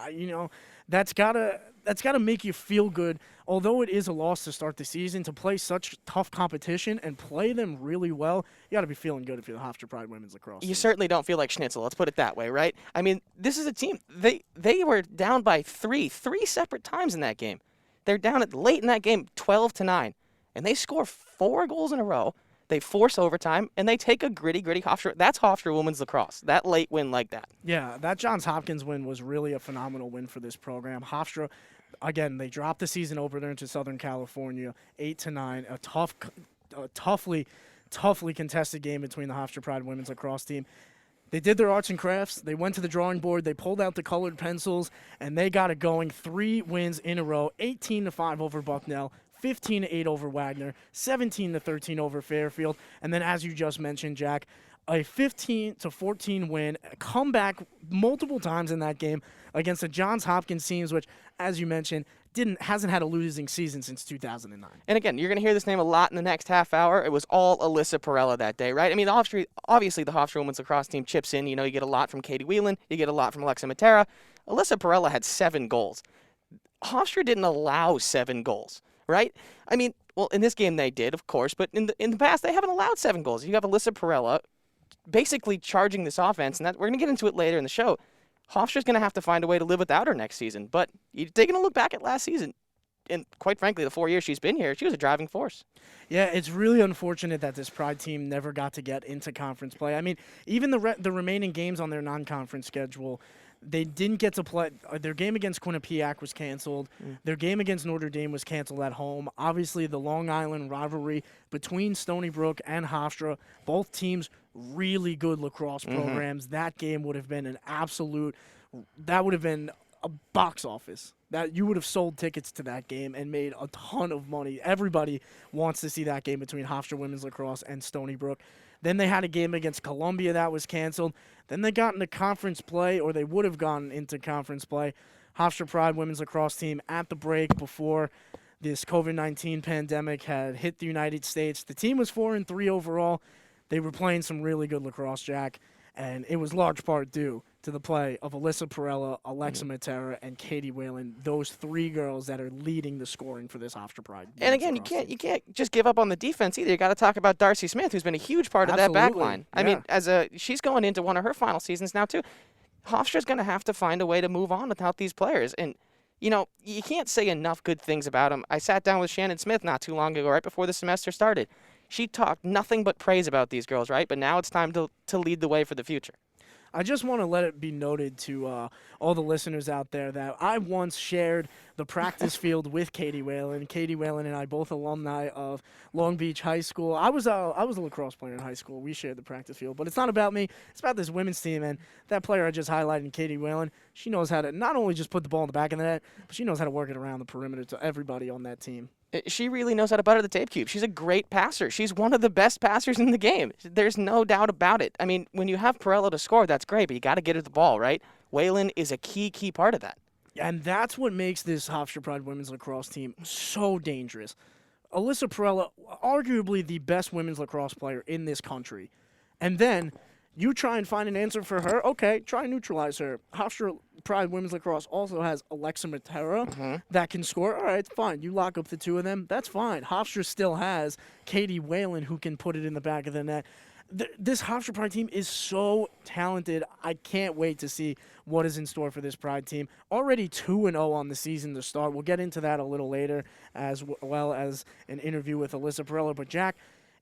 That's got to make you feel good. Although it is a loss to start the season, to play such tough competition and play them really well, you got to be feeling good if you're the Hofstra Pride women's lacrosse team. You certainly don't feel like Schnitzel. Let's put it that way, right? I mean, this is a team. They were down by 3 separate times in that game. They're down late in that game, 12-9, and they score 4 goals in a row. They force overtime, and they take a gritty Hofstra. That's Hofstra women's lacrosse, that late win like that. Yeah, that Johns Hopkins win was really a phenomenal win for this program. Hofstra, again, they dropped the season opener into Southern California, 8-9, a toughly contested game between the Hofstra Pride women's lacrosse team. They did their arts and crafts. They went to the drawing board. They pulled out the colored pencils, and they got it going. 3 wins in a row, 18-5 over Bucknell, 15-8 over Wagner, 17-13 over Fairfield, and then as you just mentioned, Jack, a 15-14 win, a comeback multiple times in that game against the Johns Hopkins teams, which, as you mentioned, hasn't had a losing season since 2009. And again, you're going to hear this name a lot in the next half hour. It was all Alyssa Perella that day, right? I mean, obviously the Hofstra women's lacrosse team chips in. You know, you get a lot from Katie Whelan, you get a lot from Alexa Matera. Alyssa Perella had 7 goals. Hofstra didn't allow 7 goals. Right? I mean, well, in this game they did, of course, but in the past they haven't allowed 7 goals. You have Alyssa Perella basically charging this offense, and we're going to get into it later in the show. Hofstra's going to have to find a way to live without her next season. But you're taking a look back at last season, and quite frankly, the 4 years she's been here, she was a driving force. Yeah, it's really unfortunate that this Pride team never got to get into conference play. I mean, even the remaining games on their non-conference schedule, they didn't get to play. Their game against Quinnipiac was canceled. Their game against Notre Dame was canceled at home. Obviously, the Long Island rivalry between Stony Brook and Hofstra, both teams really good lacrosse programs. That game would have been that would have been a box office. That you would have sold tickets to that game and made a ton of money. Everybody wants to see that game between Hofstra women's lacrosse and Stony Brook. Then they had a game against Columbia that was canceled. Then they got into conference play, or they would have gone into conference play. Hofstra Pride women's lacrosse team at the break before this COVID-19 pandemic had hit the United States. The team was 4-3 overall. They were playing some really good lacrosse, Jack, and it was large part due to the play of Alyssa Perella, Alexa Matera, and Katie Whalen, those 3 girls that are leading the scoring for this Hofstra Pride. And again, you can't just give up on the defense either. You got to talk about Darcy Smith, who's been a huge part of that back line. I mean, she's going into one of her final seasons now too. Hofstra's going to have to find a way to move on without these players, and you know, you can't say enough good things about them. I sat down with Shannon Smith not too long ago, right before the semester started. She talked nothing but praise about these girls, right? But now it's time to lead the way for the future. I just want to let it be noted to all the listeners out there that I once shared the practice field with Katie Whalen. Katie Whalen and I, both alumni of Long Beach High School. I was a lacrosse player in high school. We shared the practice field. But it's not about me. It's about this women's team. And that player I just highlighted, Katie Whalen, she knows how to not only just put the ball in the back of the net, but she knows how to work it around the perimeter to everybody on that team. She really knows how to butter the tape cube. She's a great passer. She's one of the best passers in the game. There's no doubt about it. I mean, when you have Perella to score, that's great, but you got to get her the ball, right? Whalen is a key part of that. And that's what makes this Hofstra Pride women's lacrosse team so dangerous. Alyssa Perella, arguably the best women's lacrosse player in this country. And then you try and find an answer for her. Okay, try and neutralize her. Hofstra Pride women's lacrosse also has Alexa Matera that can score. All right, fine. You lock up the 2 of them. That's fine. Hofstra still has Katie Whalen who can put it in the back of the net. This Hofstra Pride team is so talented. I can't wait to see what is in store for this Pride team. Already 2-0 on the season to start. We'll get into that a little later, as well as an interview with Alyssa Perella. But, Jack,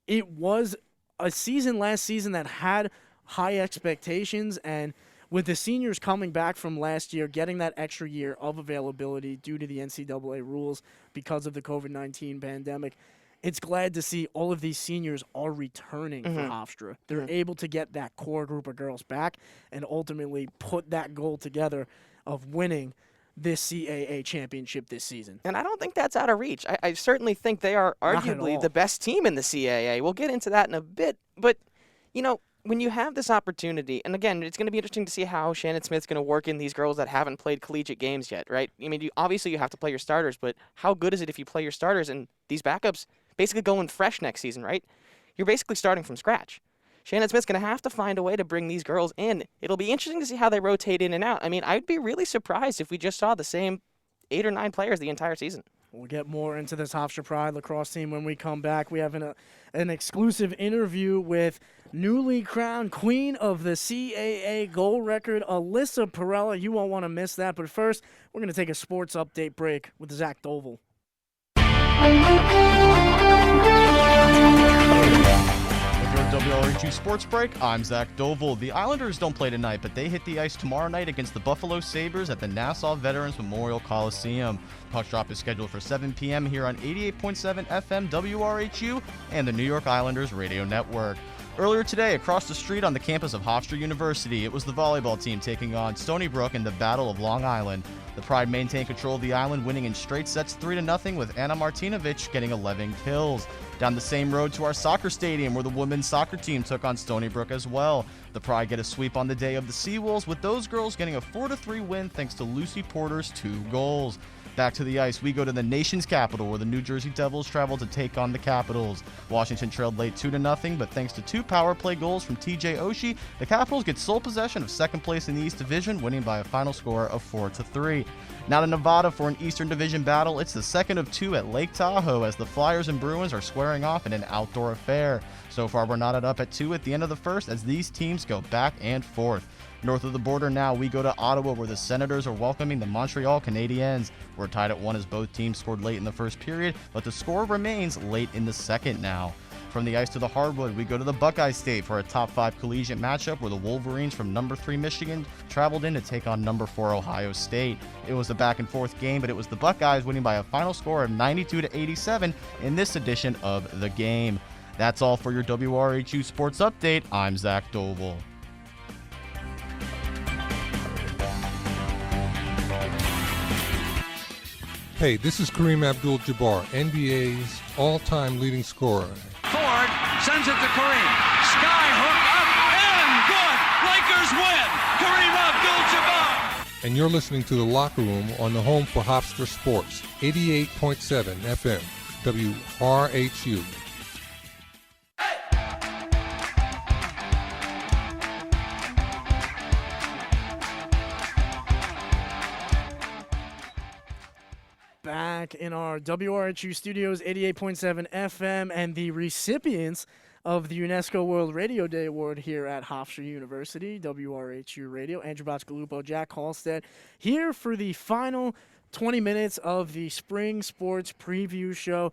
it was a season last season that had high expectations, and with the seniors coming back from last year, getting that extra year of availability due to the NCAA rules because of the COVID-19 pandemic, it's glad to see all of these seniors are returning for Hofstra. They're able to get that core group of girls back and ultimately put that goal together of winning this CAA championship this season. And I don't think that's out of reach. I certainly think they are arguably the best team in the CAA. We'll get into that in a bit. But, when you have this opportunity, and again, it's going to be interesting to see how Shannon Smith's going to work in these girls that haven't played collegiate games yet, right? I mean, obviously you have to play your starters, but how good is it if you play your starters and these backups basically go in fresh next season, right? You're basically starting from scratch. Shannon Smith's going to have to find a way to bring these girls in. It'll be interesting to see how they rotate in and out. I mean, I'd be really surprised if we just saw the same 8 or 9 players the entire season. We'll get more into this Hofstra Pride lacrosse team when we come back. We have an exclusive interview with newly crowned queen of the CAA goal record, Alyssa Perella. You won't want to miss that. But first, we're going to take a sports update break with Zach Doval. WRHU Sports Break, I'm Zach Doval. The Islanders don't play tonight, but they hit the ice tomorrow night against the Buffalo Sabres at the Nassau Veterans Memorial Coliseum. Puck drop is scheduled for 7 p.m. here on 88.7 FM WRHU and the New York Islanders Radio Network. Earlier today, across the street on the campus of Hofstra University, it was the volleyball team taking on Stony Brook in the Battle of Long Island. The Pride maintained control of the island, winning in straight sets 3-0 with Anna Martinovic getting 11 kills. Down the same road to our soccer stadium where the women's soccer team took on Stony Brook as well. The Pride get a sweep on the day of the Seawolves, with those girls getting a 4-3 win thanks to Lucy Porter's 2 goals. Back to the ice, we go to the nation's capital where the New Jersey Devils travel to take on the Capitals. Washington trailed late 2-0, but thanks to 2 power play goals from TJ Oshie, the Capitals get sole possession of second place in the East Division, winning by a final score of 4-3. Now to Nevada for an Eastern Division battle. It's the second of 2 at Lake Tahoe as the Flyers and Bruins are squaring off in an outdoor affair. So far, we're knotted up at 2 at the end of the first as these teams go back and forth. North of the border now, we go to Ottawa where the Senators are welcoming the Montreal Canadiens. We're tied at 1 as both teams scored late in the first period, but the score remains late in the second now. From the ice to the hardwood, we go to the Buckeye State for a top 5 collegiate matchup where the Wolverines from number 3 Michigan traveled in to take on number 4 Ohio State. It was a back and forth game, but it was the Buckeyes winning by a final score of 92-87 in this edition of the game. That's all for your WRHU Sports Update. I'm Zach Doval. Hey, this is Kareem Abdul-Jabbar, NBA's all-time leading scorer. Ford sends it to Kareem. Sky hook up and good. Lakers win. Kareem Abdul-Jabbar. And you're listening to The Locker Room on the home for Hofstra Sports, 88.7 FM, WRHU. Back in our WRHU studios, 88.7 FM, and the recipients of the UNESCO World Radio Day Award here at Hofstra University, WRHU Radio. Andrew Botchgalupo, Jack Halstead, here for the final 20 minutes of the Spring Sports Preview Show.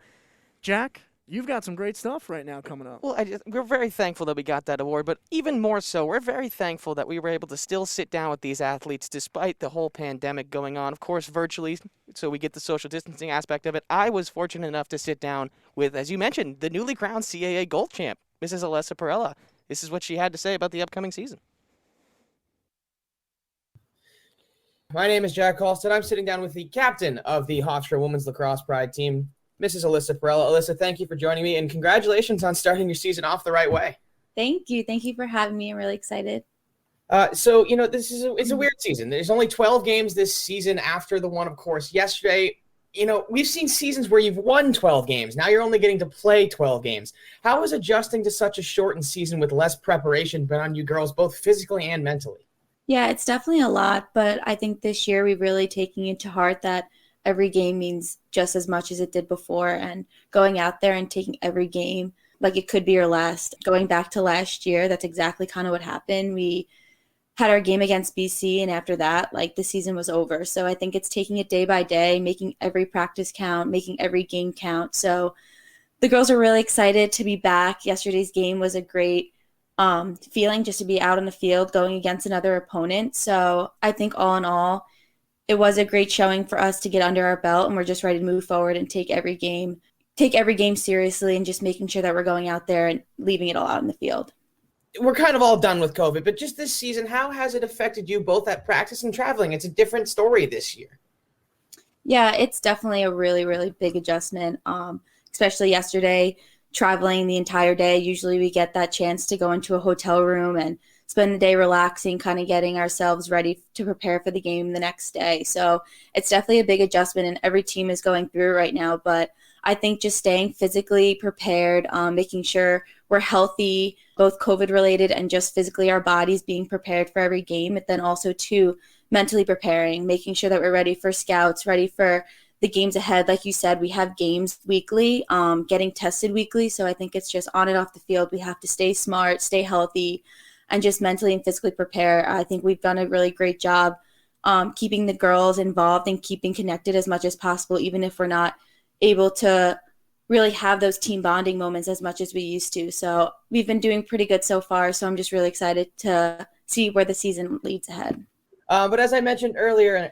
Jack, you've got some great stuff right now coming up. Well, we're very thankful that we got that award, but even more so, we're very thankful that we were able to still sit down with these athletes despite the whole pandemic going on, of course, virtually, so we get the social distancing aspect of it. I was fortunate enough to sit down with, as you mentioned, the newly crowned CAA gold champ, Mrs. Alyssa Perella. This is what she had to say about the upcoming season. My name is Jack Halstead. I'm sitting down with the captain of the Hofstra Women's Lacrosse Pride team, Mrs. Alyssa Perella. Alyssa, thank you for joining me, and congratulations on starting your season off the right way. Thank you. Thank you for having me. I'm really excited. So, this is it's a weird season. There's only 12 games this season after the one, of course, yesterday. We've seen seasons where you've won 12 games. Now you're only getting to play 12 games. How is adjusting to such a shortened season with less preparation been on you girls, both physically and mentally? Yeah, it's definitely a lot, but I think this year we've really taken it to heart that every game means just as much as it did before, and going out there and taking every game like it could be your last. Going back to last year, that's exactly kind of what happened. We had our game against BC, and after that, the season was over. So I think it's taking it day by day, making every practice count, making every game count. So the girls are really excited to be back. Yesterday's game was a great feeling just to be out on the field going against another opponent. So I think all in all, it was a great showing for us to get under our belt, and we're just ready to move forward and take every game seriously, and just making sure that we're going out there and leaving it all out in the field. We're kind of all done with COVID, but just this season, how has it affected you both at practice and traveling? It's a different story this year. Yeah, it's definitely a really, really big adjustment, especially yesterday, traveling the entire day. Usually we get that chance to go into a hotel room and spend the day relaxing, kind of getting ourselves ready to prepare for the game the next day. So it's definitely a big adjustment, and every team is going through it right now. But I think just staying physically prepared, making sure we're healthy, both COVID related and just physically our bodies being prepared for every game, but then also too mentally preparing, making sure that we're ready for scouts, ready for the games ahead. Like you said, we have games weekly, getting tested weekly. So I think it's just on and off the field. We have to stay smart, stay healthy, and just mentally and physically prepare. I think we've done a really great job keeping the girls involved and keeping connected as much as possible, even if we're not able to really have those team bonding moments as much as we used to. So we've been doing pretty good so far. So I'm just really excited to see where the season leads ahead. But as I mentioned earlier,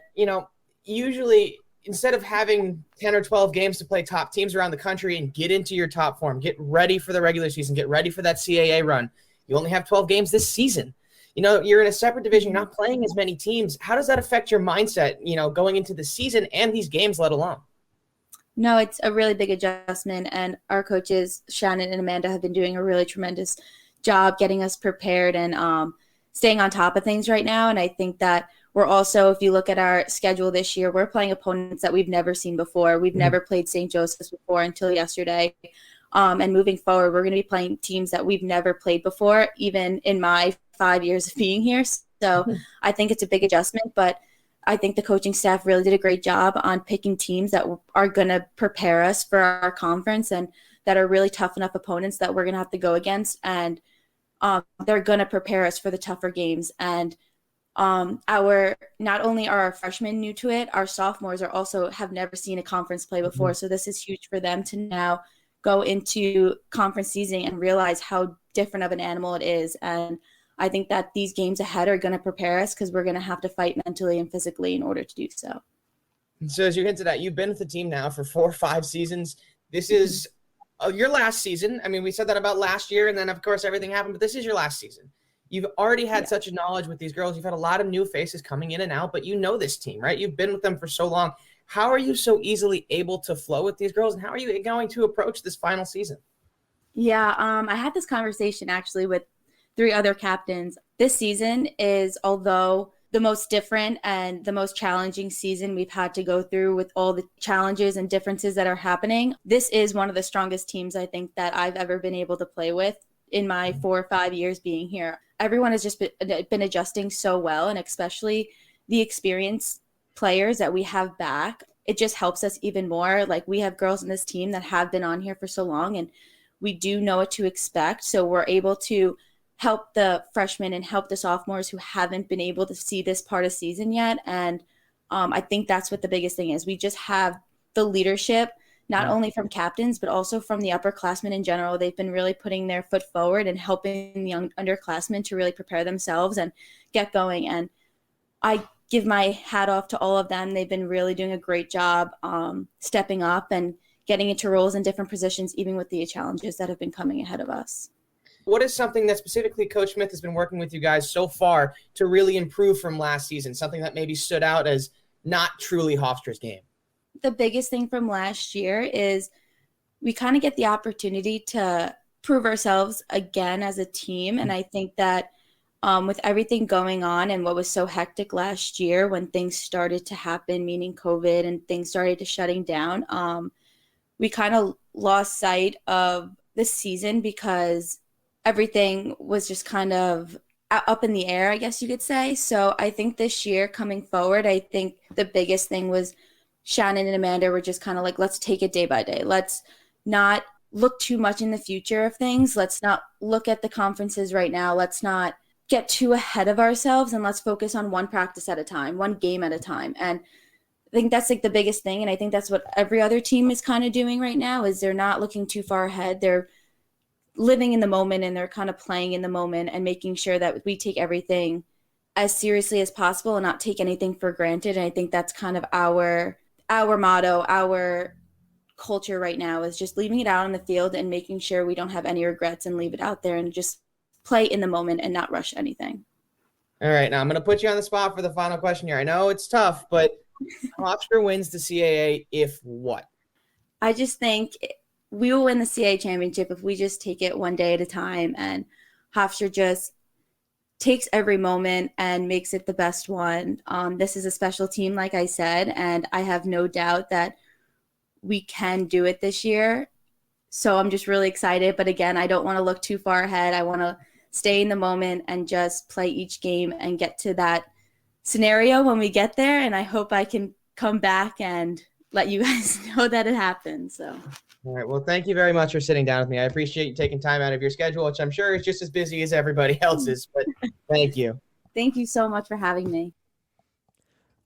usually instead of having 10 or 12 games to play top teams around the country and get into your top form, get ready for the regular season, get ready for that CAA run, you only have 12 games this season. You're in a separate division, you're not playing as many teams. How does that affect your mindset, going into the season and these games, let alone? No, it's a really big adjustment, and our coaches, Shannon and Amanda, have been doing a really tremendous job getting us prepared and staying on top of things right now. And I think that we're also, if you look at our schedule this year, we're playing opponents that we've never seen before. We've never played St. Joseph's before until yesterday. And moving forward, we're going to be playing teams that we've never played before, even in my 5 years of being here. So I think it's a big adjustment, but I think the coaching staff really did a great job on picking teams that are going to prepare us for our conference and that are really tough enough opponents that we're going to have to go against. And they're going to prepare us for the tougher games. And not only are our freshmen new to it, our sophomores have never seen a conference play before. So this is huge for them to now go into conference season and realize how different of an animal it is. And I think that these games ahead are going to prepare us because we're going to have to fight mentally and physically in order to do so. So as you hinted at, you've been with the team now for 4 or 5 seasons. This is your last season. I mean, we said that about last year, and then, of course, everything happened, but this is your last season. You've already had such a knowledge with these girls. You've had a lot of new faces coming in and out, but you know this team, right? You've been with them for so long. How are you so easily able to flow with these girls, and how are you going to approach this final season? Yeah, I had this conversation actually with 3 other captains. This season is, although the most different and the most challenging season we've had to go through with all the challenges and differences that are happening, this is one of the strongest teams I think that I've ever been able to play with in my 4 or 5 years being here. Everyone has just been adjusting so well, and especially the experienced players that we have back. It just helps us even more. Like, we have girls in this team that have been on here for so long, and we do know what to expect. So we're able to help the freshmen and help the sophomores who haven't been able to see this part of season yet. And I think that's what the biggest thing is. We just have the leadership, not only from captains, but also from the upperclassmen in general. They've been really putting their foot forward and helping the young underclassmen to really prepare themselves and get going. And I give my hat off to all of them. They've been really doing a great job stepping up and getting into roles in different positions, even with the challenges that have been coming ahead of us. What is something that specifically Coach Smith has been working with you guys so far to really improve from last season? Something that maybe stood out as not truly Hofstra's game? The biggest thing from last year is we kind of get the opportunity to prove ourselves again as a team. And I think that with everything going on and what was so hectic last year when things started to happen, meaning COVID, and things started to shutting down, we kind of lost sight of the season because everything was just kind of up in the air, I guess you could say. So I think this year coming forward, I think the biggest thing was Shannon and Amanda were just kind of like, let's take it day by day. Let's not look too much in the future of things. Let's not look at the conferences right now. Let's not get too ahead of ourselves, and let's focus on one practice at a time, one game at a time. And I think that's like the biggest thing. And I think that's what every other team is kind of doing right now, is they're not looking too far ahead. They're living in the moment, and they're kind of playing in the moment and making sure that we take everything as seriously as possible and not take anything for granted. And I think that's kind of our motto, our culture right now, is just leaving it out on the field and making sure we don't have any regrets and leave it out there and just play in the moment and not rush anything. All right, now I'm going to put you on the spot for the final question here. I know it's tough, but Hofstra wins the CAA if what? I just think we will win the CAA championship if we just take it one day at a time, and Hofstra just takes every moment and makes it the best one. This is a special team, like I said, and I have no doubt that we can do it this year. So I'm just really excited. But again, I don't want to look too far ahead. I want to stay in the moment and just play each game and get to that scenario when we get there. And I hope I can come back and let you guys know that it happened. So. All right. Well, thank you very much for sitting down with me. I appreciate you taking time out of your schedule, which I'm sure is just as busy as everybody else's, but thank you. Thank you so much for having me.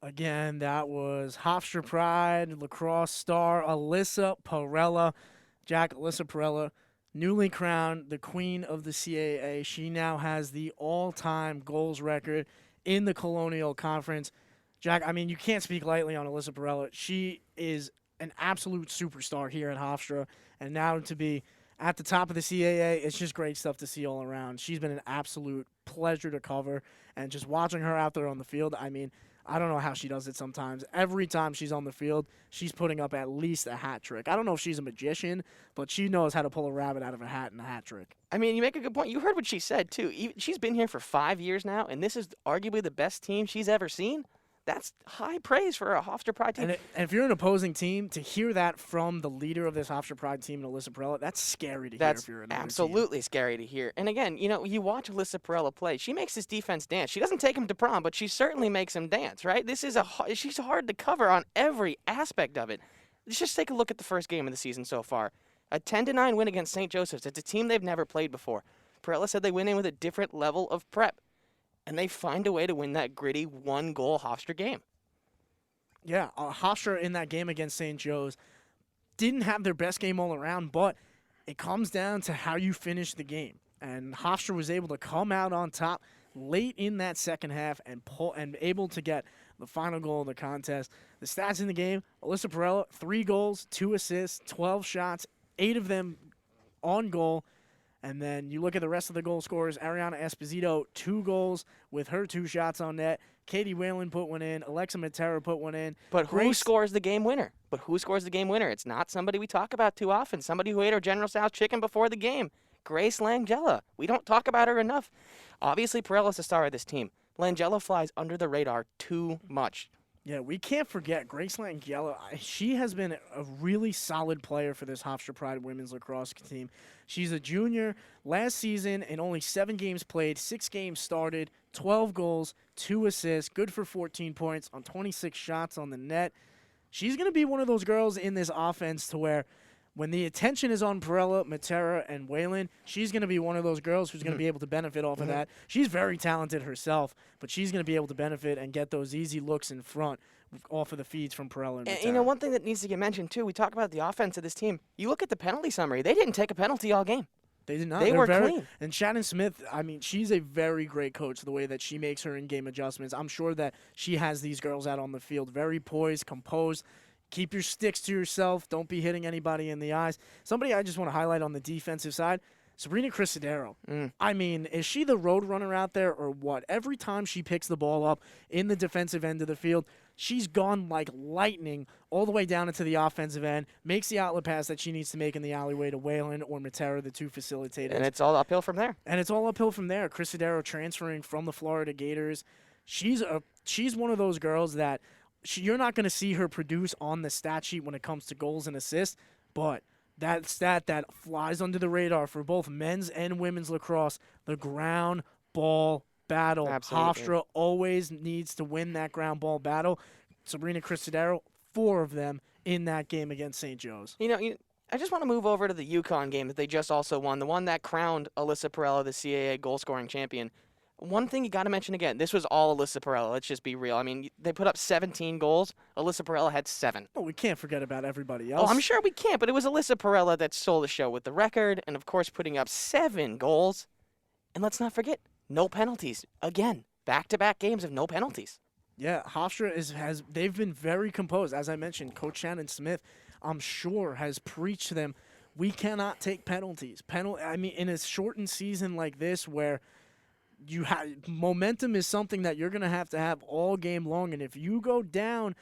Again, that was Hofstra Pride lacrosse star Alyssa Perella. Alyssa Perella, newly crowned the queen of the CAA. She now has the all-time goals record in the Colonial Conference. Jack, I mean, you can't speak lightly on Alyssa Perella. She is an absolute superstar here at Hofstra, and now to be at the top of the CAA, it's just great stuff to see all around. She's been an absolute pleasure to cover, and just watching her out there on the field, I mean, I don't know how she does it sometimes. Every time she's on the field, she's putting up at least a hat trick. I don't know if she's a magician, but she knows how to pull a rabbit out of a hat in a hat trick. I mean, you make a good point. You heard what she said, too. She's been here for 5 years now, and this is arguably the best team she's ever seen. That's high praise for a Hofstra Pride team. And if you're an opposing team, to hear that from the leader of this Hofstra Pride team, Alyssa Perella, that's scary to hear if you're another absolutely scary to hear. And again, you know, you watch Alyssa Perella play. She makes this defense dance. She doesn't take him to prom, but she certainly makes him dance, right? She's hard to cover on every aspect of it. Let's just take a look at the first game of the season so far. A 10-9 win against St. Joseph's. It's a team they've never played before. Perella said they went in with a different level of prep, and they find a way to win that gritty one-goal Hofstra game. Yeah, Hofstra in that game against St. Joe's didn't have their best game all around, but it comes down to how you finish the game. And Hofstra was able to come out on top late in that second half and able to get the final goal of the contest. The stats in the game, Alyssa Perella, 3 goals, 2 assists, 12 shots, 8 of them on goal. And then you look at the rest of the goal scorers, Ariana Esposito, 2 goals with her 2 shots on net. Katie Whalen put one in. Alexa Matera put one in. But who scores the game winner? It's not somebody we talk about too often. Somebody who ate our General Tso's chicken before the game. Grace Langella. We don't talk about her enough. Obviously, Perella's the star of this team. Langella flies under the radar too much. Yeah, we can't forget Grace Langella. She has been a really solid player for this Hofstra Pride women's lacrosse team. She's a junior. Last season, in only 7 games played, 6 games started, 12 goals, 2 assists, good for 14 points on 26 shots on the net. She's going to be one of those girls in this offense to where when the attention is on Perella, Matera, and Whalen, she's going to be one of those girls who's going to be able to benefit off of that. She's very talented herself, but she's going to be able to benefit and get those easy looks in front off of the feeds from Perella and Matera. You know, one thing that needs to get mentioned, too, we talk about the offense of this team. You look at the penalty summary. They didn't take a penalty all game. They did not. They were clean. And Shannon Smith, I mean, she's a very great coach, the way that she makes her in-game adjustments. I'm sure that she has these girls out on the field very poised, composed. Keep your sticks to yourself. Don't be hitting anybody in the eyes. Somebody I just want to highlight on the defensive side, Sabrina Crisadero. I mean, is she the road runner out there or what? Every time she picks the ball up in the defensive end of the field, she's gone like lightning all the way down into the offensive end, makes the outlet pass that she needs to make in the alleyway to Whalen or Matera, the 2 facilitators. And it's all uphill from there. Crisadero transferring from the Florida Gators. She's one of those girls that you're not going to see her produce on the stat sheet when it comes to goals and assists, but that stat that flies under the radar for both men's and women's lacrosse, the ground ball battle. Absolutely. Hofstra always needs to win that ground ball battle. Sabrina Crisadero, 4 of them in that game against St. Joe's. You know, I just want to move over to the UConn game that they just also won, the one that crowned Alyssa Perella the CAA goal-scoring champion. One thing you got to mention again, this was all Alyssa Perella. Let's just be real. I mean, they put up 17 goals. Alyssa Perella had 7. Oh, we can't forget about everybody else. Oh, I'm sure we can't, but it was Alyssa Perella that stole the show with the record and, of course, putting up 7 goals. And let's not forget, no penalties. Again, back-to-back games of no penalties. Yeah, Hofstra they've been very composed. As I mentioned, Coach Shannon Smith, I'm sure, has preached to them, we cannot take penalties. I mean, in a shortened season like this where momentum is something that you're going to have all game long, and if you go down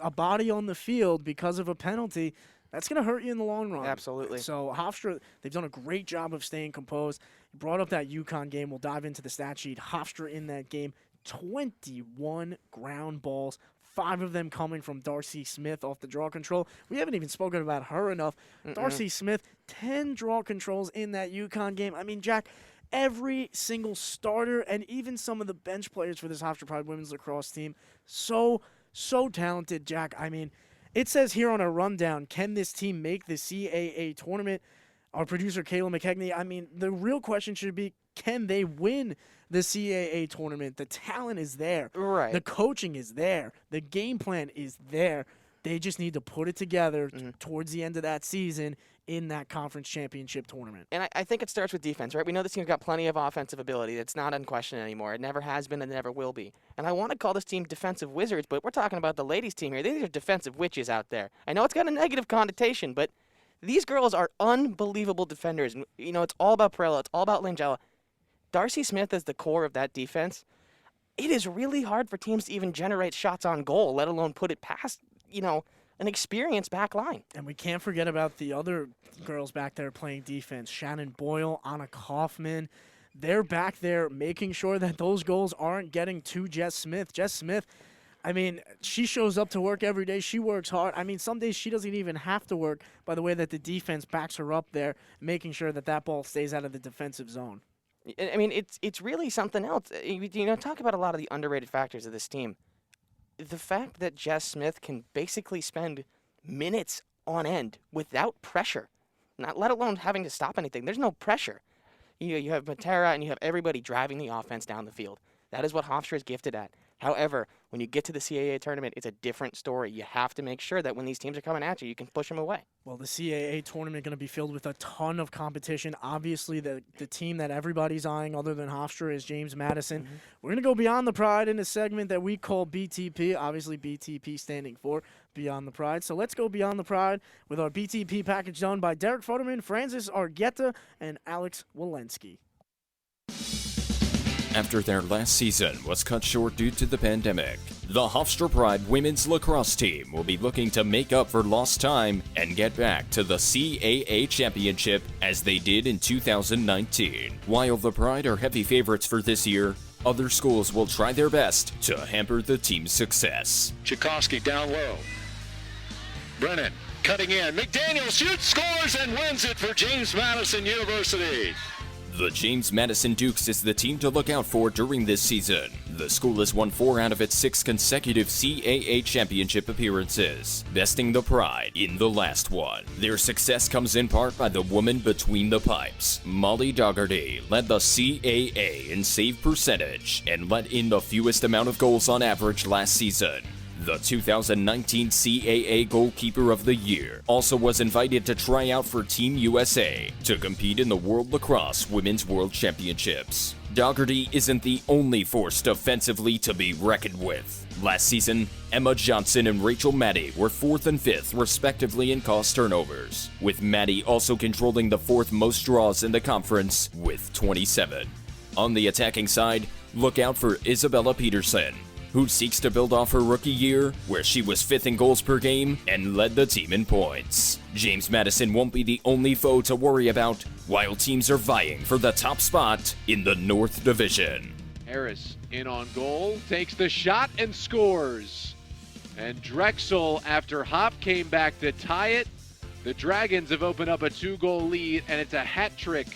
a body on the field because of a penalty, that's going to hurt you in the long run. Absolutely. So Hofstra, they've done a great job of staying composed. You brought up that UConn game. We'll dive into the stat sheet. Hofstra in that game, 21 ground balls, 5 of them coming from Darcy Smith off the draw control. We haven't even spoken about her enough. Darcy Smith, 10 draw controls in that UConn game. I mean, Jack, every single starter and even some of the bench players for this Hofstra Pride women's lacrosse team, so talented, Jack. I mean, it says here on our rundown, can this team make the CAA tournament? Our producer, Kayla Mckechnie, I mean, the real question should be, can they win the CAA tournament? The talent is there. Right. The coaching is there. The game plan is there. They just need to put it together towards the end of that season in that conference championship tournament. And I think it starts with defense, right? We know this team's got plenty of offensive ability. It's not unquestioned anymore. It never has been and never will be. And I want to call this team defensive wizards, but we're talking about the ladies' team here. These are defensive witches out there. I know it's got a negative connotation, but these girls are unbelievable defenders. And, you know, it's all about Perella. It's all about Langella. Darcy Smith is the core of that defense. It is really hard for teams to even generate shots on goal, let alone put it past, you know, an experienced back line. And we can't forget about the other girls back there playing defense. Shannon Boyle, Anna Kaufman. They're back there making sure that those goals aren't getting to Jess Smith. Jess Smith, I mean, she shows up to work every day. She works hard. I mean, some days she doesn't even have to work by the way that the defense backs her up there, making sure that that ball stays out of the defensive zone. I mean, it's really something else. You know, talk about a lot of the underrated factors of this team. The fact that Jess Smith can basically spend minutes on end without pressure, not let alone having to stop anything. There's no pressure. You have Matera and you have everybody driving the offense down the field. That is what Hofstra is gifted at. However, when you get to the CAA tournament, it's a different story. You have to make sure that when these teams are coming at you, you can push them away. Well, the CAA tournament going to be filled with a ton of competition. Obviously, the team that everybody's eyeing other than Hofstra is James Madison. We're going to go Beyond the Pride in a segment that we call BTP, obviously BTP standing for Beyond the Pride. So let's go Beyond the Pride with our BTP package done by Derek Futterman, Francis Argueta, and Alex Walensky. After their last season was cut short due to the pandemic, the Hofstra Pride women's lacrosse team will be looking to make up for lost time and get back to the CAA championship as they did in 2019. While the Pride are heavy favorites for this year, other schools will try their best to hamper the team's success. Tchaikovsky down low. Brennan cutting in. McDaniel shoots, scores, and wins it for James Madison University. The James Madison Dukes is the team to look out for during this season. The school has won 4 out of its 6 consecutive CAA championship appearances, besting the Pride in the last one. Their success comes in part by the woman between the pipes. Molly Dougherty led the CAA in save percentage and let in the fewest amount of goals on average last season. The 2019 CAA Goalkeeper of the Year also was invited to try out for Team USA to compete in the World Lacrosse Women's World Championships. Dougherty isn't the only force defensively to be reckoned with. Last season, Emma Johnson and Rachel Maddie were 4th and 5th respectively in cost turnovers, with Maddie also controlling the 4th most draws in the conference with 27. On the attacking side, look out for Isabella Peterson, who seeks to build off her rookie year, where she was 5th in goals per game and led the team in points. James Madison won't be the only foe to worry about, while teams are vying for the top spot in the North Division. Harris in on goal, takes the shot and scores. And Drexel, after Hop came back to tie it, the Dragons have opened up a 2-goal lead, and it's a hat trick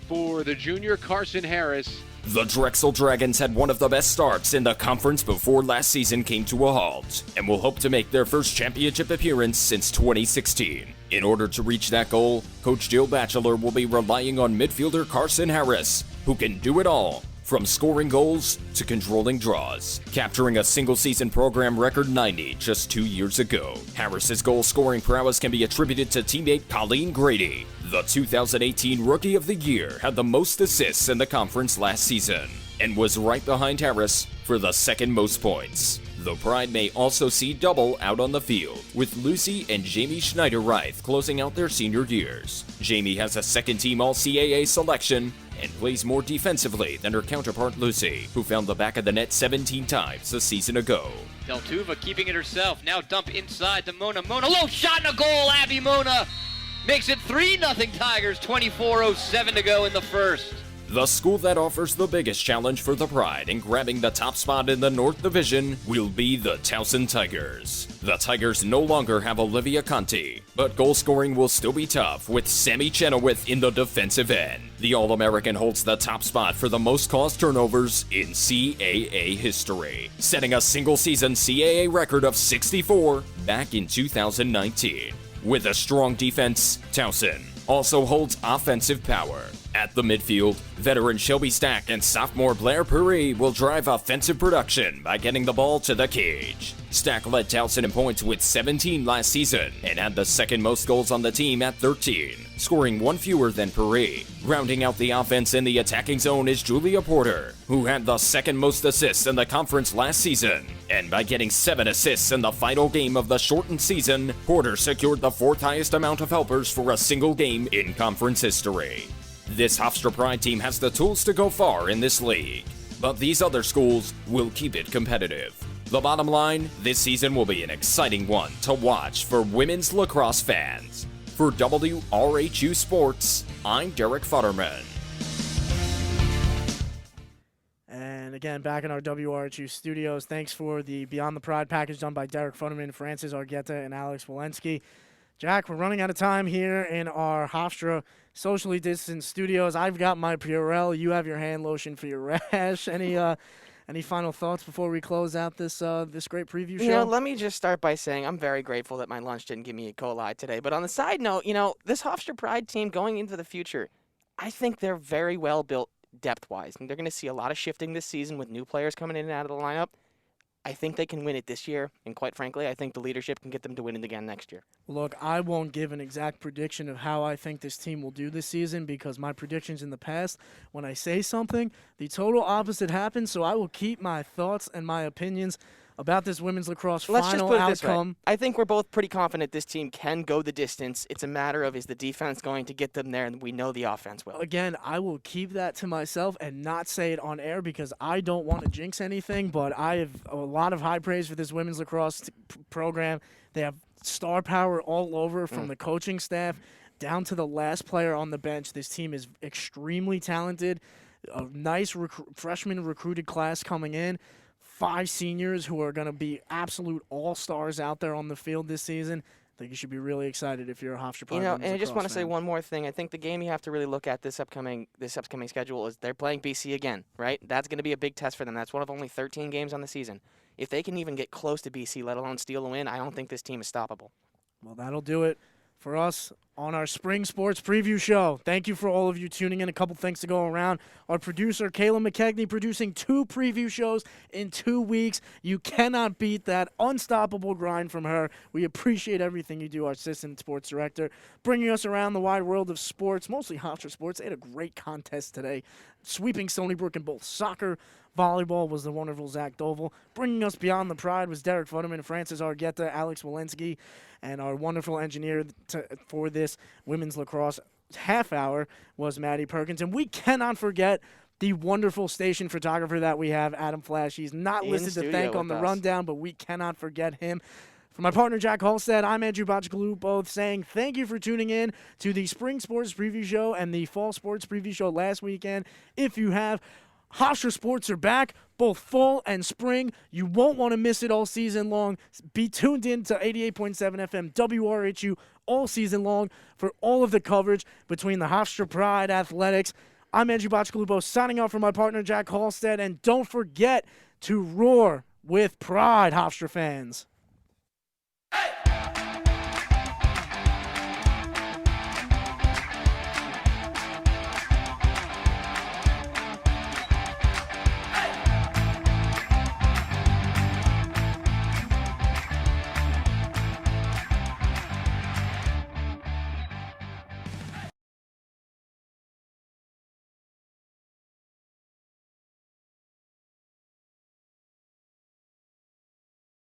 for the junior Carson Harris. The Drexel Dragons had one of the best starts in the conference before last season came to a halt, and will hope to make their first championship appearance since 2016. In order to reach that goal, Coach Jill Batchelor will be relying on midfielder Carson Harris, who can do it all, from scoring goals to controlling draws, capturing a single-season program record 90 just 2 years ago. Harris's goal-scoring prowess can be attributed to teammate Colleen Grady. The 2018 Rookie of the Year had the most assists in the conference last season, and was right behind Harris for the 2nd most points. The Pride may also see double out on the field, with Lucy and Jamie Schneider-Reith closing out their senior years. Jamie has a second-team All-CAA selection and plays more defensively than her counterpart Lucy, who found the back of the net 17 times a season ago. Deltuva keeping it herself. Now dump inside to Mona. Mona, low shot and a goal. Abby Mona makes it 3-0 Tigers. 24:07 to go in the first. The school that offers the biggest challenge for the Pride in grabbing the top spot in the North Division will be the Towson Tigers. The Tigers no longer have Olivia Conti, but goal scoring will still be tough with Sammy Chenoweth in the defensive end. The All-American holds the top spot for the most caused turnovers in CAA history, setting a single-season CAA record of 64 back in 2019. With a strong defense, Towson also holds offensive power. At the midfield, veteran Shelby Stack and sophomore Blair Puri will drive offensive production by getting the ball to the cage. Stack led Towson in points with 17 last season and had the second most goals on the team at 13, scoring one fewer than Puri. Rounding out the offense in the attacking zone is Julia Porter, who had the second most assists in the conference last season. And by getting 7 assists in the final game of the shortened season, Porter secured the 4th highest amount of helpers for a single game in conference history. This Hofstra Pride team has the tools to go far in this league, but these other schools will keep it competitive. The bottom line, this season will be an exciting one to watch for women's lacrosse fans. For WRHU Sports, I'm Derek Futterman. And again, back in our WRHU studios, thanks for the Beyond the Pride package done by Derek Futterman, Francis Argueta, and Alex Walensky. Jack, we're running out of time here in our Hofstra socially distanced studios. I've got my Purell. You have your hand lotion for your rash. Any final thoughts before we close out this this great preview show? You know, let me just start by saying I'm very grateful that my lunch didn't give me E. coli today. But on the side note, you know, this Hofstra Pride team going into the future, I think they're very well built depth-wise. And they're going to see a lot of shifting this season with new players coming in and out of the lineup. I think they can win it this year, and quite frankly, I think the leadership can get them to win it again next year. Look, I won't give an exact prediction of how I think this team will do this season because my predictions in the past, when I say something, the total opposite happens, so I will keep my thoughts and my opinions about this women's lacrosse final outcome. Let's just put it this way. I think we're both pretty confident this team can go the distance. It's a matter of, is the defense going to get them there, and we know the offense will. Again, I will keep that to myself and not say it on air because I don't want to jinx anything, but I have a lot of high praise for this women's lacrosse program. They have star power all over from the coaching staff down to the last player on the bench. This team is extremely talented. A nice freshman recruited class coming in. 5 seniors who are going to be absolute all-stars out there on the field this season. I think you should be really excited if you're a Hofstra Pride. You know, and I just want to say one more thing. I think the game you have to really look at this upcoming schedule is they're playing BC again, right? That's going to be a big test for them. That's one of only 13 games on the season. If they can even get close to BC, let alone steal a win, I don't think this team is stoppable. Well, that'll do it for us on our Spring Sports Preview Show. Thank you for all of you tuning in. A couple things to go around. Our producer, Kayla Mckechnie, producing 2 preview shows in 2 weeks. You cannot beat that unstoppable grind from her. We appreciate everything you do, our assistant sports director, bringing us around the wide world of sports, mostly Hofstra sports. They had a great contest today, sweeping Stony Brook in both soccer. Volleyball was the wonderful Zach Doval. Bringing us Beyond the Pride was Derek Futterman, Francis Argueta, Alex Walensky, and our wonderful engineer for this women's lacrosse half hour was Maddie Perkins. And we cannot forget the wonderful station photographer that we have, Adam Flash. He's not listed to thank on the rundown, but we cannot forget him. For my partner, Jack Halstead, I'm Andrew Bachkalu, saying thank you for tuning in to the Spring Sports Preview Show and the Fall Sports Preview Show last weekend. If you have, Hofstra Sports are back, both fall and spring. You won't want to miss it all season long. Be tuned in to 88.7 FM WRHU all season long for all of the coverage between the Hofstra Pride Athletics. I'm Andrew Bachkalu, signing off for my partner, Jack Halstead, and don't forget to roar with pride, Hofstra fans.